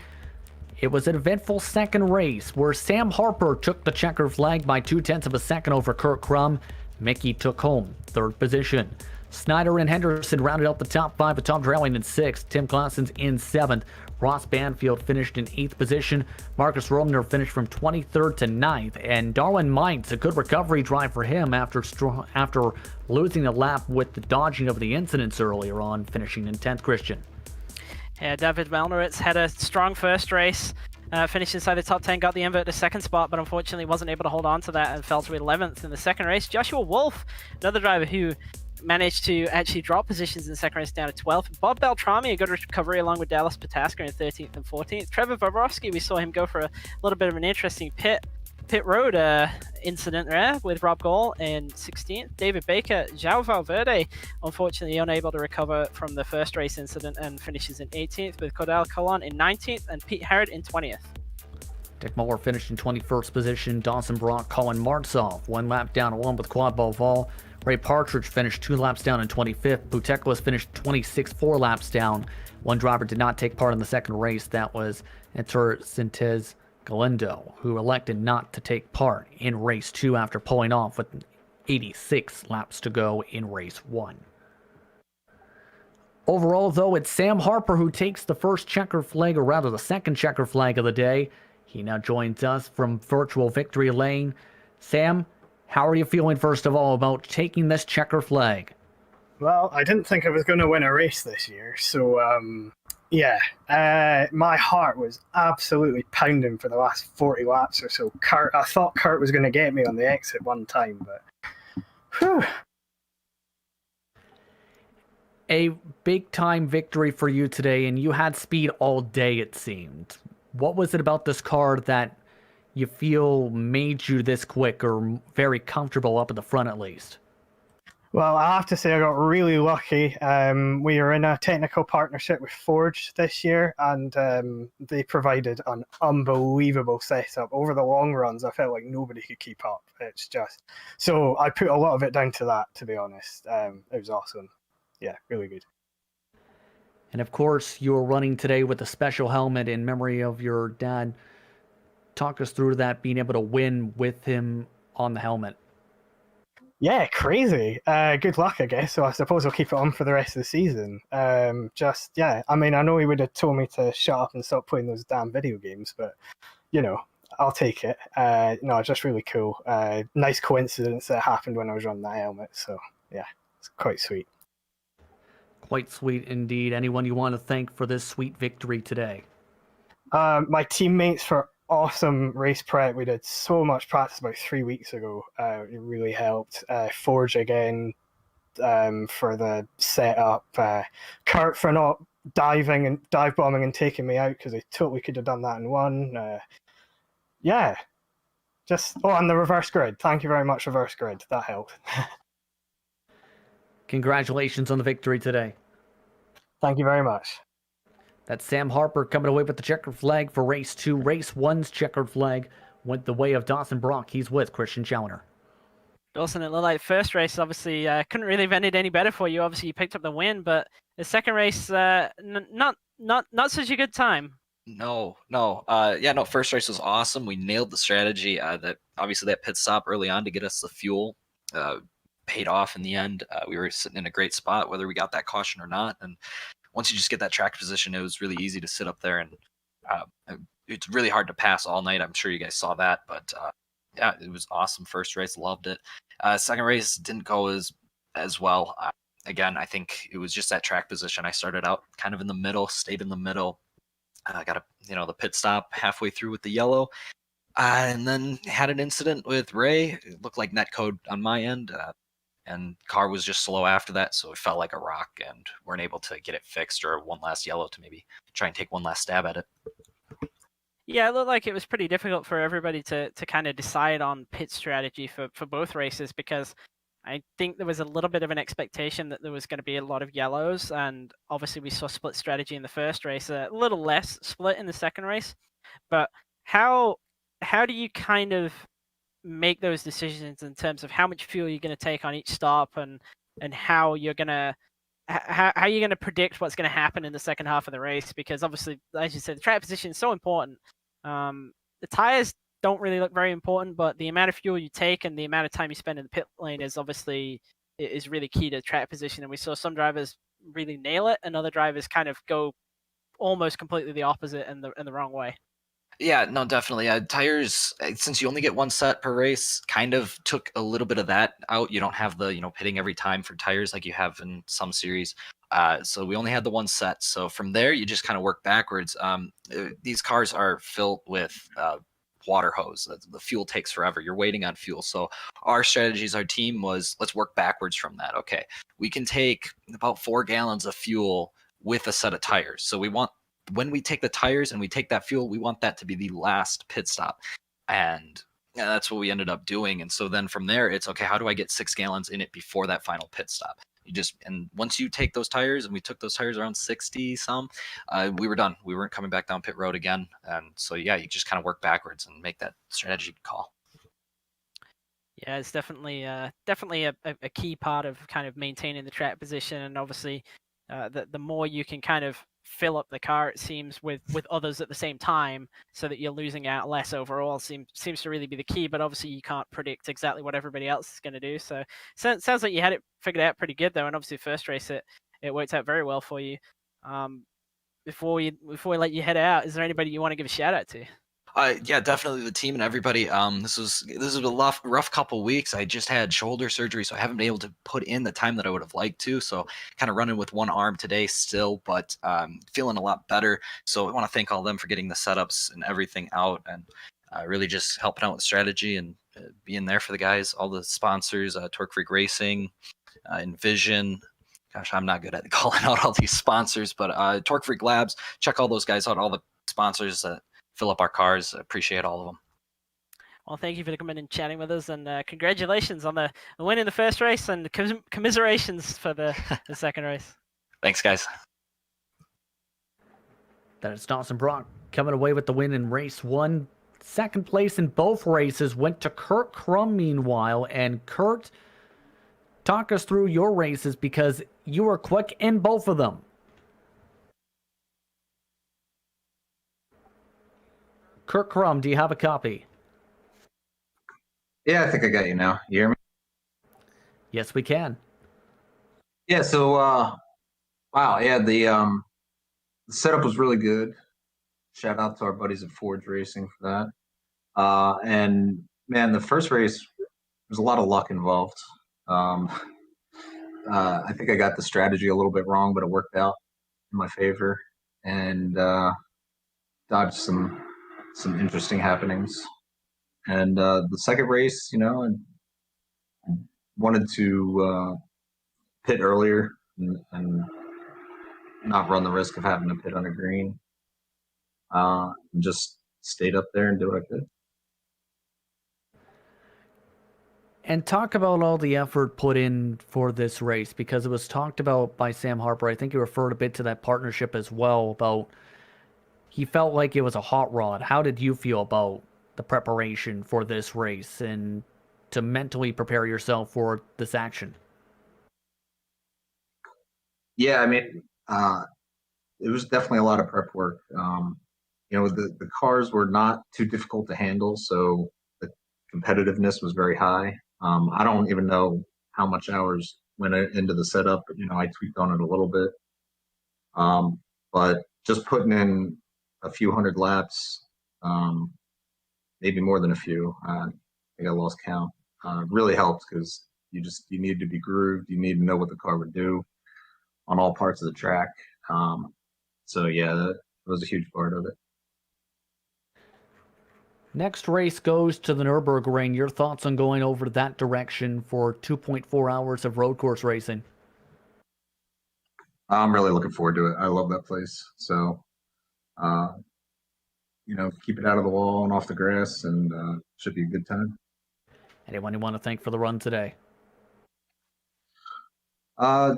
It was an eventful second race where Sam Harper took the checker flag by 0.2 of a second over Kurt Crum. Mickey took home third position. Snyder and Henderson rounded out the top five, with Tom Drowling in sixth, Tim Clausen's in seventh. Ross Banfield finished in 8th position. Marcus Romner finished from 23rd to 9th. And Darwin Mites, a good recovery drive for him after losing the lap with the dodging of the incidents earlier on, finishing in 10th, Christian.
Yeah, David Melneritz had a strong first race. Finished inside the top 10, got the invert to second spot, but unfortunately wasn't able to hold on to that and fell to 11th in the second race. Joshua Wolf, another driver who managed to actually drop positions in the second race down to 12th. Bob Beltrami, a good recovery along with Dallas Pataska in 13th and 14th. Trevor Bobrovsky, we saw him go for a little bit of an interesting pit road incident there with Rob Gall in 16th. David Baker, João Valverde, unfortunately unable to recover from the first race incident and finishes in 18th, with Cordell Colon in 19th and Pete Harrod in 20th.
Dick Muller finished in 21st position. Dawson Brock, Colin Martzoff, 1 lap down along with Quad Val. Ray Partridge finished 2 laps down in 25th. Buteklis finished 26th, 4 laps down. One driver did not take part in the second race. That was Enter Sintez Galindo, who elected not to take part in race 2 after pulling off with 86 laps to go in race 1. Overall, though, it's Sam Harper who takes the first checker flag, or rather the second checker flag of the day. He now joins us from virtual victory lane. Sam, how are you feeling, first of all, about taking this checker flag?
Well, I didn't think I was going to win a race this year, so my heart was absolutely pounding for the last 40 laps or so. I thought Kurt was going to get me on the exit one time, but whew.
A big-time victory for you today, and you had speed all day, it seemed. What was it about this car that you feel made you this quick, or very comfortable up at the front at least?
Well, I have to say I got really lucky. We are in a technical partnership with Fledged this year, and they provided an unbelievable setup. Over the long runs, I felt like nobody could keep up. It's just... So I put a lot of it down to that, to be honest. It was awesome. Yeah, really good.
And of course, you were running today with a special helmet in memory of your dad. Talk us through that, being able to win with him on the helmet.
Yeah, crazy. Good luck, I guess. So I suppose I'll keep it on for the rest of the season. I mean, I know he would have told me to shut up and stop playing those damn video games, but, I'll take it. No, just really cool. Nice coincidence that happened when I was running that helmet. So, yeah, it's quite sweet.
Quite sweet indeed. Anyone you want to thank for this sweet victory today?
My teammates for awesome race prep. We did so much practice about 3 weeks ago. It really helped. Forge again for the setup. Kurt for not dive bombing and taking me out, because I totally could have done that in one. And the reverse grid. Thank you very much, reverse grid. That helped.
Congratulations on the victory today.
Thank you very much.
That's Sam Harper coming away with the checkered flag for race 2. Race 1's checkered flag went the way of Dawson Brock. He's with Christian Chauner.
Dawson, it looked like first race obviously couldn't really have ended any better for you. Obviously, you picked up the win, but the second race, not such a good time.
No. First race was awesome. We nailed the strategy. That pit stop early on to get us the fuel paid off in the end. We were sitting in a great spot, whether we got that caution or not. And once you just get that track position, it was really easy to sit up there, and it's really hard to pass all night. I'm sure you guys saw that, but it was awesome. First race, loved it. Second race didn't go as well. Again, I think it was just that track position. I started out kind of in the middle, stayed in the middle. Got the pit stop halfway through with the yellow, and then had an incident with Ray. It looked like netcode on my end. And car was just slow after that, so it felt like a rock, and weren't able to get it fixed, or one last yellow to maybe try and take one last stab at it.
Yeah, it looked like it was pretty difficult for everybody to kind of decide on pit strategy for both races, because I think there was a little bit of an expectation that there was going to be a lot of yellows, and obviously we saw split strategy in the first race, a little less split in the second race. But how how do you kind of make those decisions in terms of how much fuel you're going to take on each stop, and how you're going to how you're going to predict what's going to happen in the second half of the race? Because obviously, as you said, the track position is so important. The tires don't really look very important, but the amount of fuel you take and the amount of time you spend in the pit lane is obviously is really key to track position. And we saw some drivers really nail it, and other drivers kind of go almost completely the opposite and the wrong way.
Yeah, no, definitely. Tires, since you only get one set per race, kind of took a little bit of that out. You don't have the, pitting every time for tires like you have in some series. So we only had the one set. So from there, you just kind of work backwards. These cars are filled with water hose. The fuel takes forever. You're waiting on fuel. So our strategies, our team was, let's work backwards from that. Okay, we can take about 4 gallons of fuel with a set of tires. So we want, when we take the tires and we take that fuel, we want that to be the last pit stop. And that's what we ended up doing. And so then from there, it's okay, how do I get 6 gallons in it before that final pit stop? And once you take those tires, and we took those tires around 60 some, we were done. We weren't coming back down pit road again. And so, yeah, you just kind of work backwards and make that strategy call.
Yeah, it's definitely a key part of kind of maintaining the track position, and obviously the more you can kind of fill up the car, it seems, with others at the same time, so that you're losing out less overall, seems to really be the key. But obviously you can't predict exactly what everybody else is going to do. So it sounds like you had it figured out pretty good though, and obviously first race it worked out very well for you. Before we let you head out, is there anybody you want to give a shout out to?
Yeah, definitely the team and everybody. This was a rough couple weeks. I just had shoulder surgery, so I haven't been able to put in the time that I would have liked to. So kind of running with one arm today still, but feeling a lot better. So I want to thank all of them for getting the setups and everything out, and really just helping out with strategy and being there for the guys. All the sponsors, Torque Freak Racing, Envision. Gosh, I'm not good at calling out all these sponsors, but Torque Freak Labs. Check all those guys out. All the sponsors that fill up our cars. I appreciate all of them.
Well, thank you for coming and chatting with us, and congratulations on the win in the first race, and commiserations for the second race.
Thanks, guys.
That is Dawson Brock coming away with the win in race 1. Second place in both races went to Kurt Crum, meanwhile. And Kurt, talk us through your races, because you were quick in both of them. Kurt Crum, do you have a copy?
Yeah, I think I got you now. You hear me?
Yes, we can.
Yeah, so wow, yeah, the setup was really good. Shout out to our buddies at Fledged Racing for that. And man, the first race, there's a lot of luck involved. I think I got the strategy a little bit wrong, but it worked out in my favor, and dodged some interesting happenings. And the second race, I wanted to pit earlier and not run the risk of having to pit on a green. Just stayed up there and did what I could.
And talk about all the effort put in for this race, because it was talked about by Sam Harper. I think he referred a bit to that partnership as well, about he felt like it was a hot rod. How did you feel about the preparation for this race and to mentally prepare yourself for this action?
Yeah, I mean, it was definitely a lot of prep work. The cars were not too difficult to handle, so the competitiveness was very high. I don't even know how much hours went into the setup, but I tweaked on it a little bit. But just putting in a few hundred laps, maybe more than a few, I think I lost count, really helped, because you need to be grooved. You need to know what the car would do on all parts of the track. So yeah, that was a huge part of it.
Next race goes to the Nürburgring. Your thoughts on going over that direction for 2.4 hours of road course racing?
I'm really looking forward to it. I love that place. So, keep it out of the wall and off the grass, and should be a good time.
Anyone you want to thank for the run today?
Aside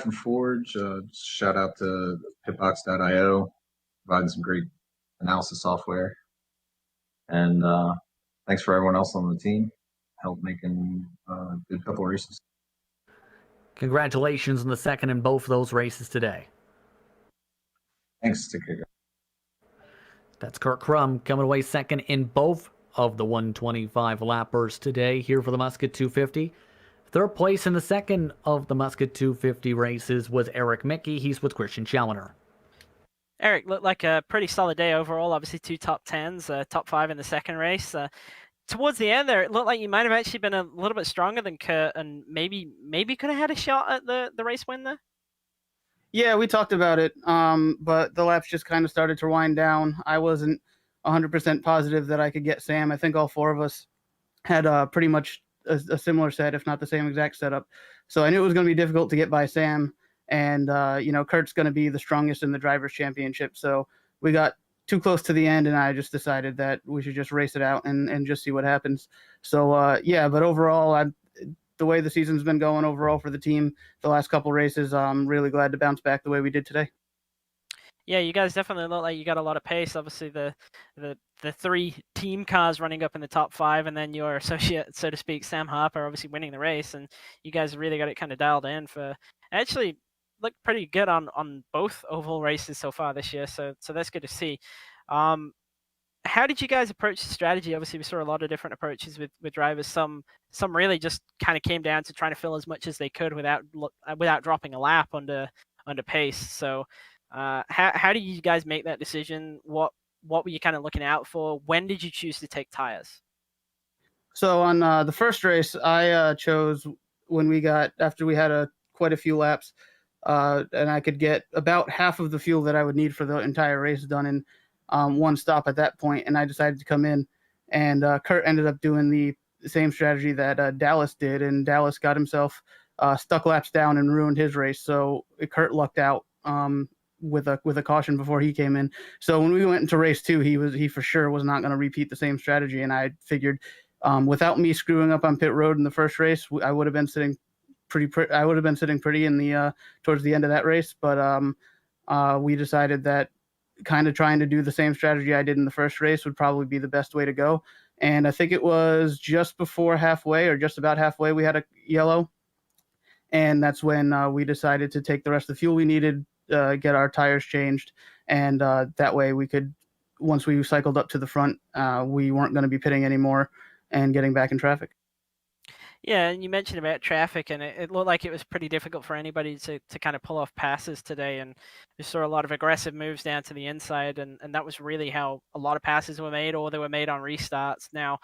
from Forge, shout out to pitbox.io, providing some great analysis software. And thanks for everyone else on the team. Helped making a good couple of races.
Congratulations on the second in both of those races today.
Thanks to Kick.
That's Kurt Crum coming away second in both of the 125 lappers today here for the Musket 250. Third place in the second of the Musket 250 races was Eric Mickey. He's with Christian Challoner.
Eric, looked like a pretty solid day overall. Obviously, 2 top 10s, top 5 in the second race. Towards the end there, it looked like you might have actually been a little bit stronger than Kurt, and maybe could have had a shot at the race win there.
Yeah, we talked about it, but the laps just kind of started to wind down. I wasn't 100% positive that I could get Sam. I think all 4 of us had pretty much a similar set, if not the same exact setup. So I knew it was going to be difficult to get by Sam. And, Kurt's going to be the strongest in the Drivers' Championship. So we got too close to the end, and I just decided that we should just race it out and just see what happens. So, but overall, the way the season's been going overall for the team the last couple races, I'm really glad to bounce back the way we did today.
Yeah, you guys definitely look like you got a lot of pace. Obviously, the 3 team cars running up in the top 5, and then your associate, so to speak, Sam Harper, obviously winning the race, and you guys really got it kind of dialed in for actually looked pretty good on both oval races so far this year. So that's good to see. How did you guys approach the strategy? Obviously, we saw a lot of different approaches with drivers. Some really just kind of came down to trying to fill as much as they could without dropping a lap under pace. So how do you guys make that decision? What were you kind of looking out for? When did you choose to take tires?
So on the first race, I chose when after we had quite a few laps, and I could get about half of the fuel that I would need for the entire race done in one stop at that point, and I decided to come in. And Kurt ended up doing the same strategy that Dallas did, and Dallas got himself stuck laps down and ruined his race. So Kurt lucked out with a caution before he came in. So when we went into race 2, he for sure was not going to repeat the same strategy, and I figured without me screwing up on pit road in the first race, I would have been sitting pretty in the towards the end of that race. But we decided that kind of trying to do the same strategy I did in the first race would probably be the best way to go. And I think it was just before halfway or just about halfway we had a yellow, and that's when we decided to take the rest of the fuel we needed, get our tires changed, and that way we could, once we cycled up to the front, we weren't going to be pitting anymore and getting back in traffic.
Yeah, and you mentioned about traffic, and it looked like it was pretty difficult for anybody to kind of pull off passes today, and we saw a lot of aggressive moves down to the inside, and that was really how a lot of passes were made, or they were made on restarts. Now,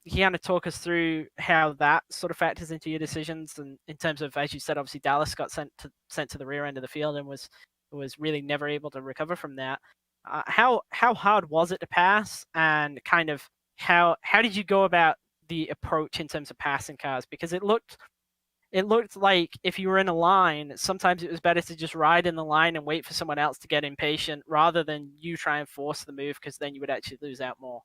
you kind of talk us through how that sort of factors into your decisions, and in terms of, as you said, obviously Dallas got sent to the rear end of the field and was really never able to recover from that. How hard was it to pass, and kind of how did you go about the approach in terms of passing cars? Because it looked like if you were in a line, sometimes it was better to just ride in the line and wait for someone else to get impatient rather than you try and force the move, because then you would actually lose out more.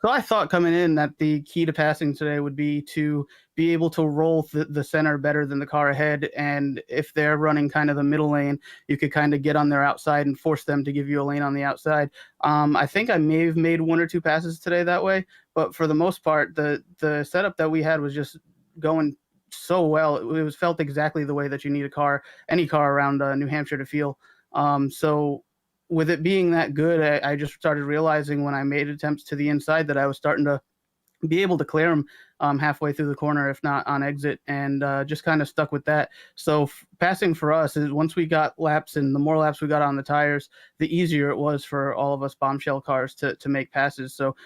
So I thought coming in that the key to passing today would be to be able to roll the center better than the car ahead. And if they're running kind of the middle lane, you could kind of get on their outside and force them to give you a lane on the outside. I think I may have made 1 or 2 passes today that way, but for the most part, the setup that we had was just going so well. It was felt exactly the way that you need any car around New Hampshire to feel. So with it being that good, I just started realizing when I made attempts to the inside that I was starting to be able to clear them halfway through the corner, if not on exit, and just kind of stuck with that. So passing for us is, once we got laps, and the more laps we got on the tires, the easier it was for all of us bombshell cars to make passes. So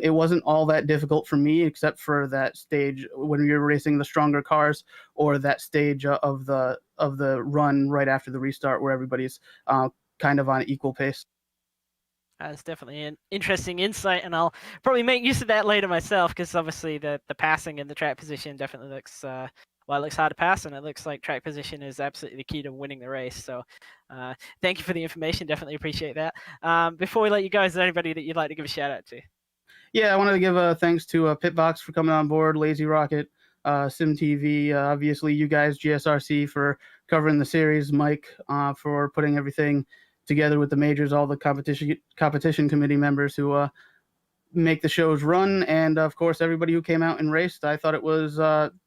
it wasn't all that difficult for me, except for that stage when you're racing the stronger cars, or that stage of the run right after the restart where everybody's kind of on equal pace.
That's definitely an interesting insight, and I'll probably make use of that later myself, because obviously the passing and the track position definitely looks, it looks hard to pass, and it looks like track position is absolutely the key to winning the race. So thank you for the information. Definitely appreciate that. Before we let you go, is there anybody that you'd like to give a shout out to?
Yeah, I wanted to give thanks to Pitbox for coming on board, Lazy Rocket, SimTV, obviously you guys, GSRC, for covering the series, Mike for putting everything together with the majors, all the competition committee members who make the shows run, and of course everybody who came out and raced. I thought it was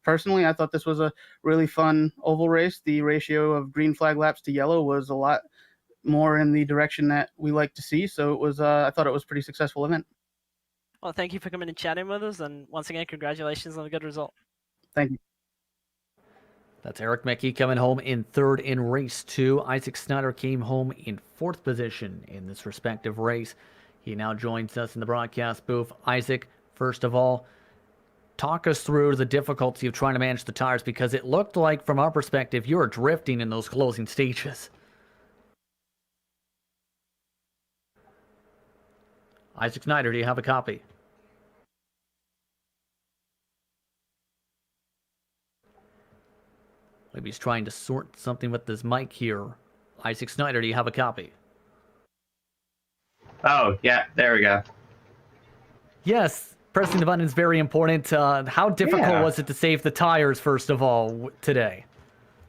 personally, I thought this was a really fun oval race. The ratio of green flag laps to yellow was a lot more in the direction that we like to see, so it was I thought it was a pretty successful event.
Well, thank you for coming and chatting with us, and once again, congratulations on a good result.
Thank you.
That's Eric Mickey coming home in third in race 2. Isaac Snyder came home in 4th position in this respective race. He now joins us in the broadcast booth. Isaac, first of all, talk us through the difficulty of trying to manage the tires, because it looked like, from our perspective, you were drifting in those closing stages. Isaac Snyder, do you have a copy? Maybe he's trying to sort something with his mic here. Isaac Snyder, do you have a copy?
Oh, yeah, there we go.
Yes, pressing the button is very important. How difficult was it to save the tires, first of all, today?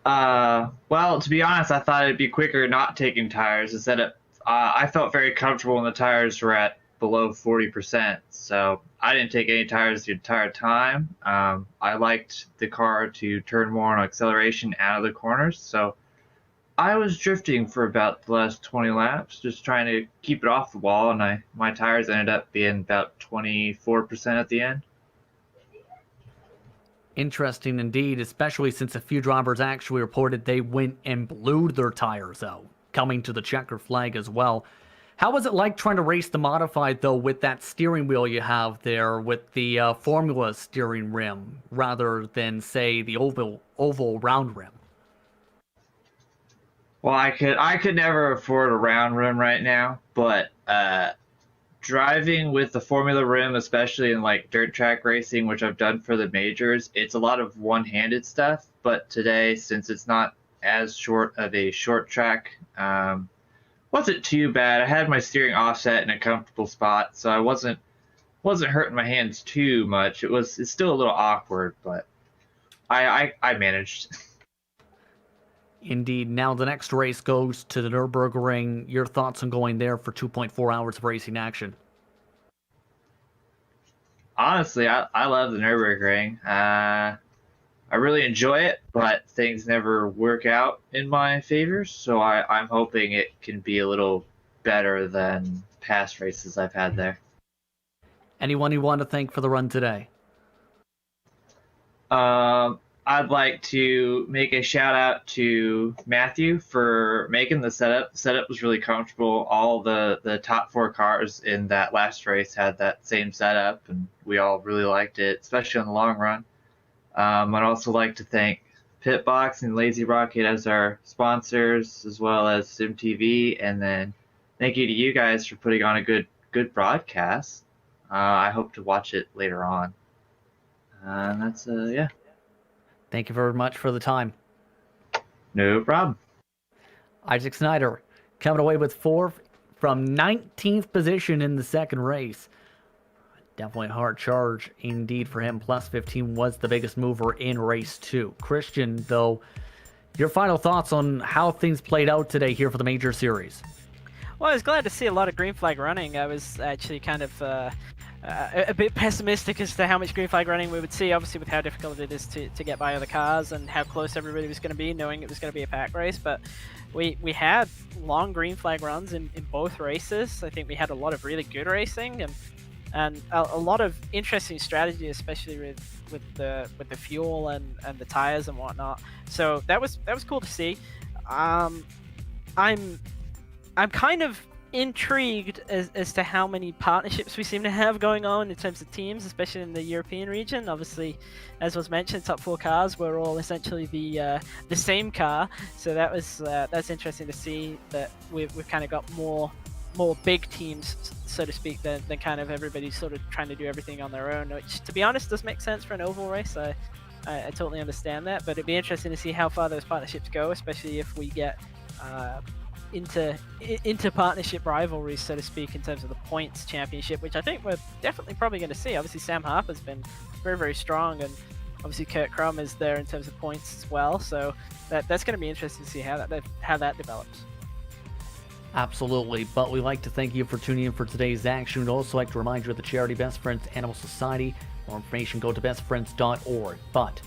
Well, to be honest, I thought it'd be quicker not taking tires. Instead, I felt very comfortable when the tires were at below 40%, so I didn't take any tires the entire time. I liked the car to turn more on acceleration out of the corners, so I was drifting for about the last 20 laps, just trying to keep it off the wall, and my tires ended up being about 24% at the end.
Interesting indeed, especially since a few drivers actually reported they went and blew their tires out, coming to the checker flag as well. How was it like trying to race the modified, though, with that steering wheel you have there, with the Formula steering rim, rather than, say, the oval round rim?
Well, I could never afford a round rim right now, but driving with the Formula rim, especially in like dirt track racing, which I've done for the majors, it's a lot of one-handed stuff. But today, since it's not as short of a short track, wasn't too bad. I had my steering offset in a comfortable spot, so I wasn't hurting my hands too much. It's still a little awkward, but I managed.
Indeed. Now the next race goes to the Nürburgring. Your thoughts on going there for 2.4 hours of racing action?
Honestly, I love the Nürburgring. I really enjoy it, but things never work out in my favor, so I'm hoping it can be a little better than past races I've had there.
Anyone you want to thank for the run today?
I'd like to make a shout out to Matthew for making the setup. The setup was really comfortable. All the top 4 cars in that last race had that same setup, and we all really liked it, especially in the long run. I'd also like to thank Pitbox and Lazy Rocket as our sponsors, as well as SimTV, and then thank you to you guys for putting on a good broadcast. I hope to watch it later on. And that's yeah.
Thank you very much for the time.
No problem.
Isaac Snyder coming away with 4th from 19th position in the second race. Definitely a hard charge indeed for him. Plus 15 was the biggest mover in race 2. Christian, though, your final thoughts on how things played out today here for the Major Series?
Well, I was glad to see a lot of green flag running. I was actually kind of a bit pessimistic as to how much green flag running we would see, obviously with how difficult it is to get by other cars and how close everybody was going to be, knowing it was going to be a pack race. But we had long green flag runs in both races. I think we had a lot of really good racing and a lot of interesting strategy, especially with the fuel and the tires and whatnot. So that was cool to see. I'm kind of intrigued as to how many partnerships we seem to have going on in terms of teams, especially in the European region. Obviously, as was mentioned, top 4 cars were all essentially the same car. So that's interesting to see that we've kind of got more big teams, so to speak, than kind of everybody sort of trying to do everything on their own, which, to be honest, does make sense for an oval race. I totally understand that, but it'd be interesting to see how far those partnerships go, especially if we get into partnership rivalries, so to speak, in terms of the points championship, which I think we're definitely probably going to see. Obviously, Sam Harper's been very, very strong, and obviously Kurt Crum is there in terms of points as well. So that's going to be interesting to see how that develops.
Absolutely, but we'd like to thank you for tuning in for today's action. We'd also like to remind you of the charity Best Friends Animal Society. For more information, go to bestfriends.org. But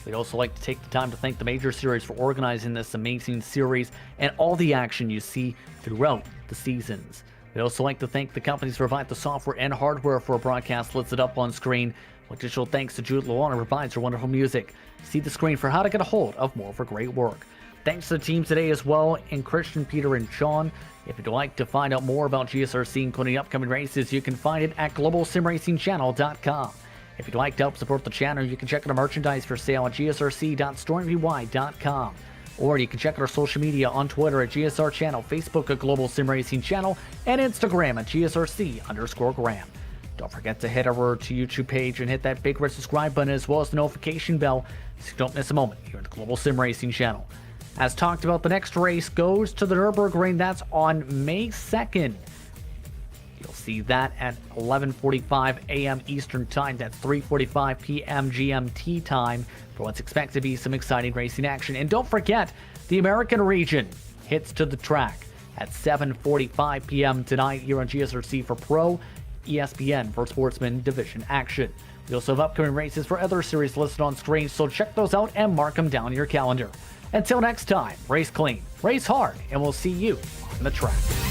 we'd also like to take the time to thank the Major Series for organizing this amazing series and all the action you see throughout the seasons. We'd also like to thank the companies who provide the software and hardware for a broadcast listed up on screen. Additional thanks to Jude Luana, who provides her wonderful music. See the screen for how to get a hold of more of her great work. Thanks to the team today as well, and Christian, Peter, and Sean. If you'd like to find out more about GSRC, including upcoming races, you can find it at globalsimracingchannel.com. If you'd like to help support the channel, you can check out our merchandise for sale at gsrc.stormvy.com. Or you can check out our social media on Twitter at GSR Channel, Facebook at Global Sim Racing Channel, and Instagram at GSRC_Graham. Don't forget to head over to YouTube page and hit that big red subscribe button as well as the notification bell so you don't miss a moment here at the Global Sim Racing Channel. As talked about, the next race goes to the Nürburgring. That's on May 2nd. You'll see that at 11:45 a.m. Eastern Time. That's 3:45 p.m. GMT time for what's expected to be some exciting racing action. And don't forget, the American region hits to the track at 7:45 p.m. tonight here on GSRC for Pro, ESPN for Sportsman Division action. We also have upcoming races for other series listed on screen, so check those out and mark them down in your calendar. Until next time, race clean, race hard, and we'll see you on the track.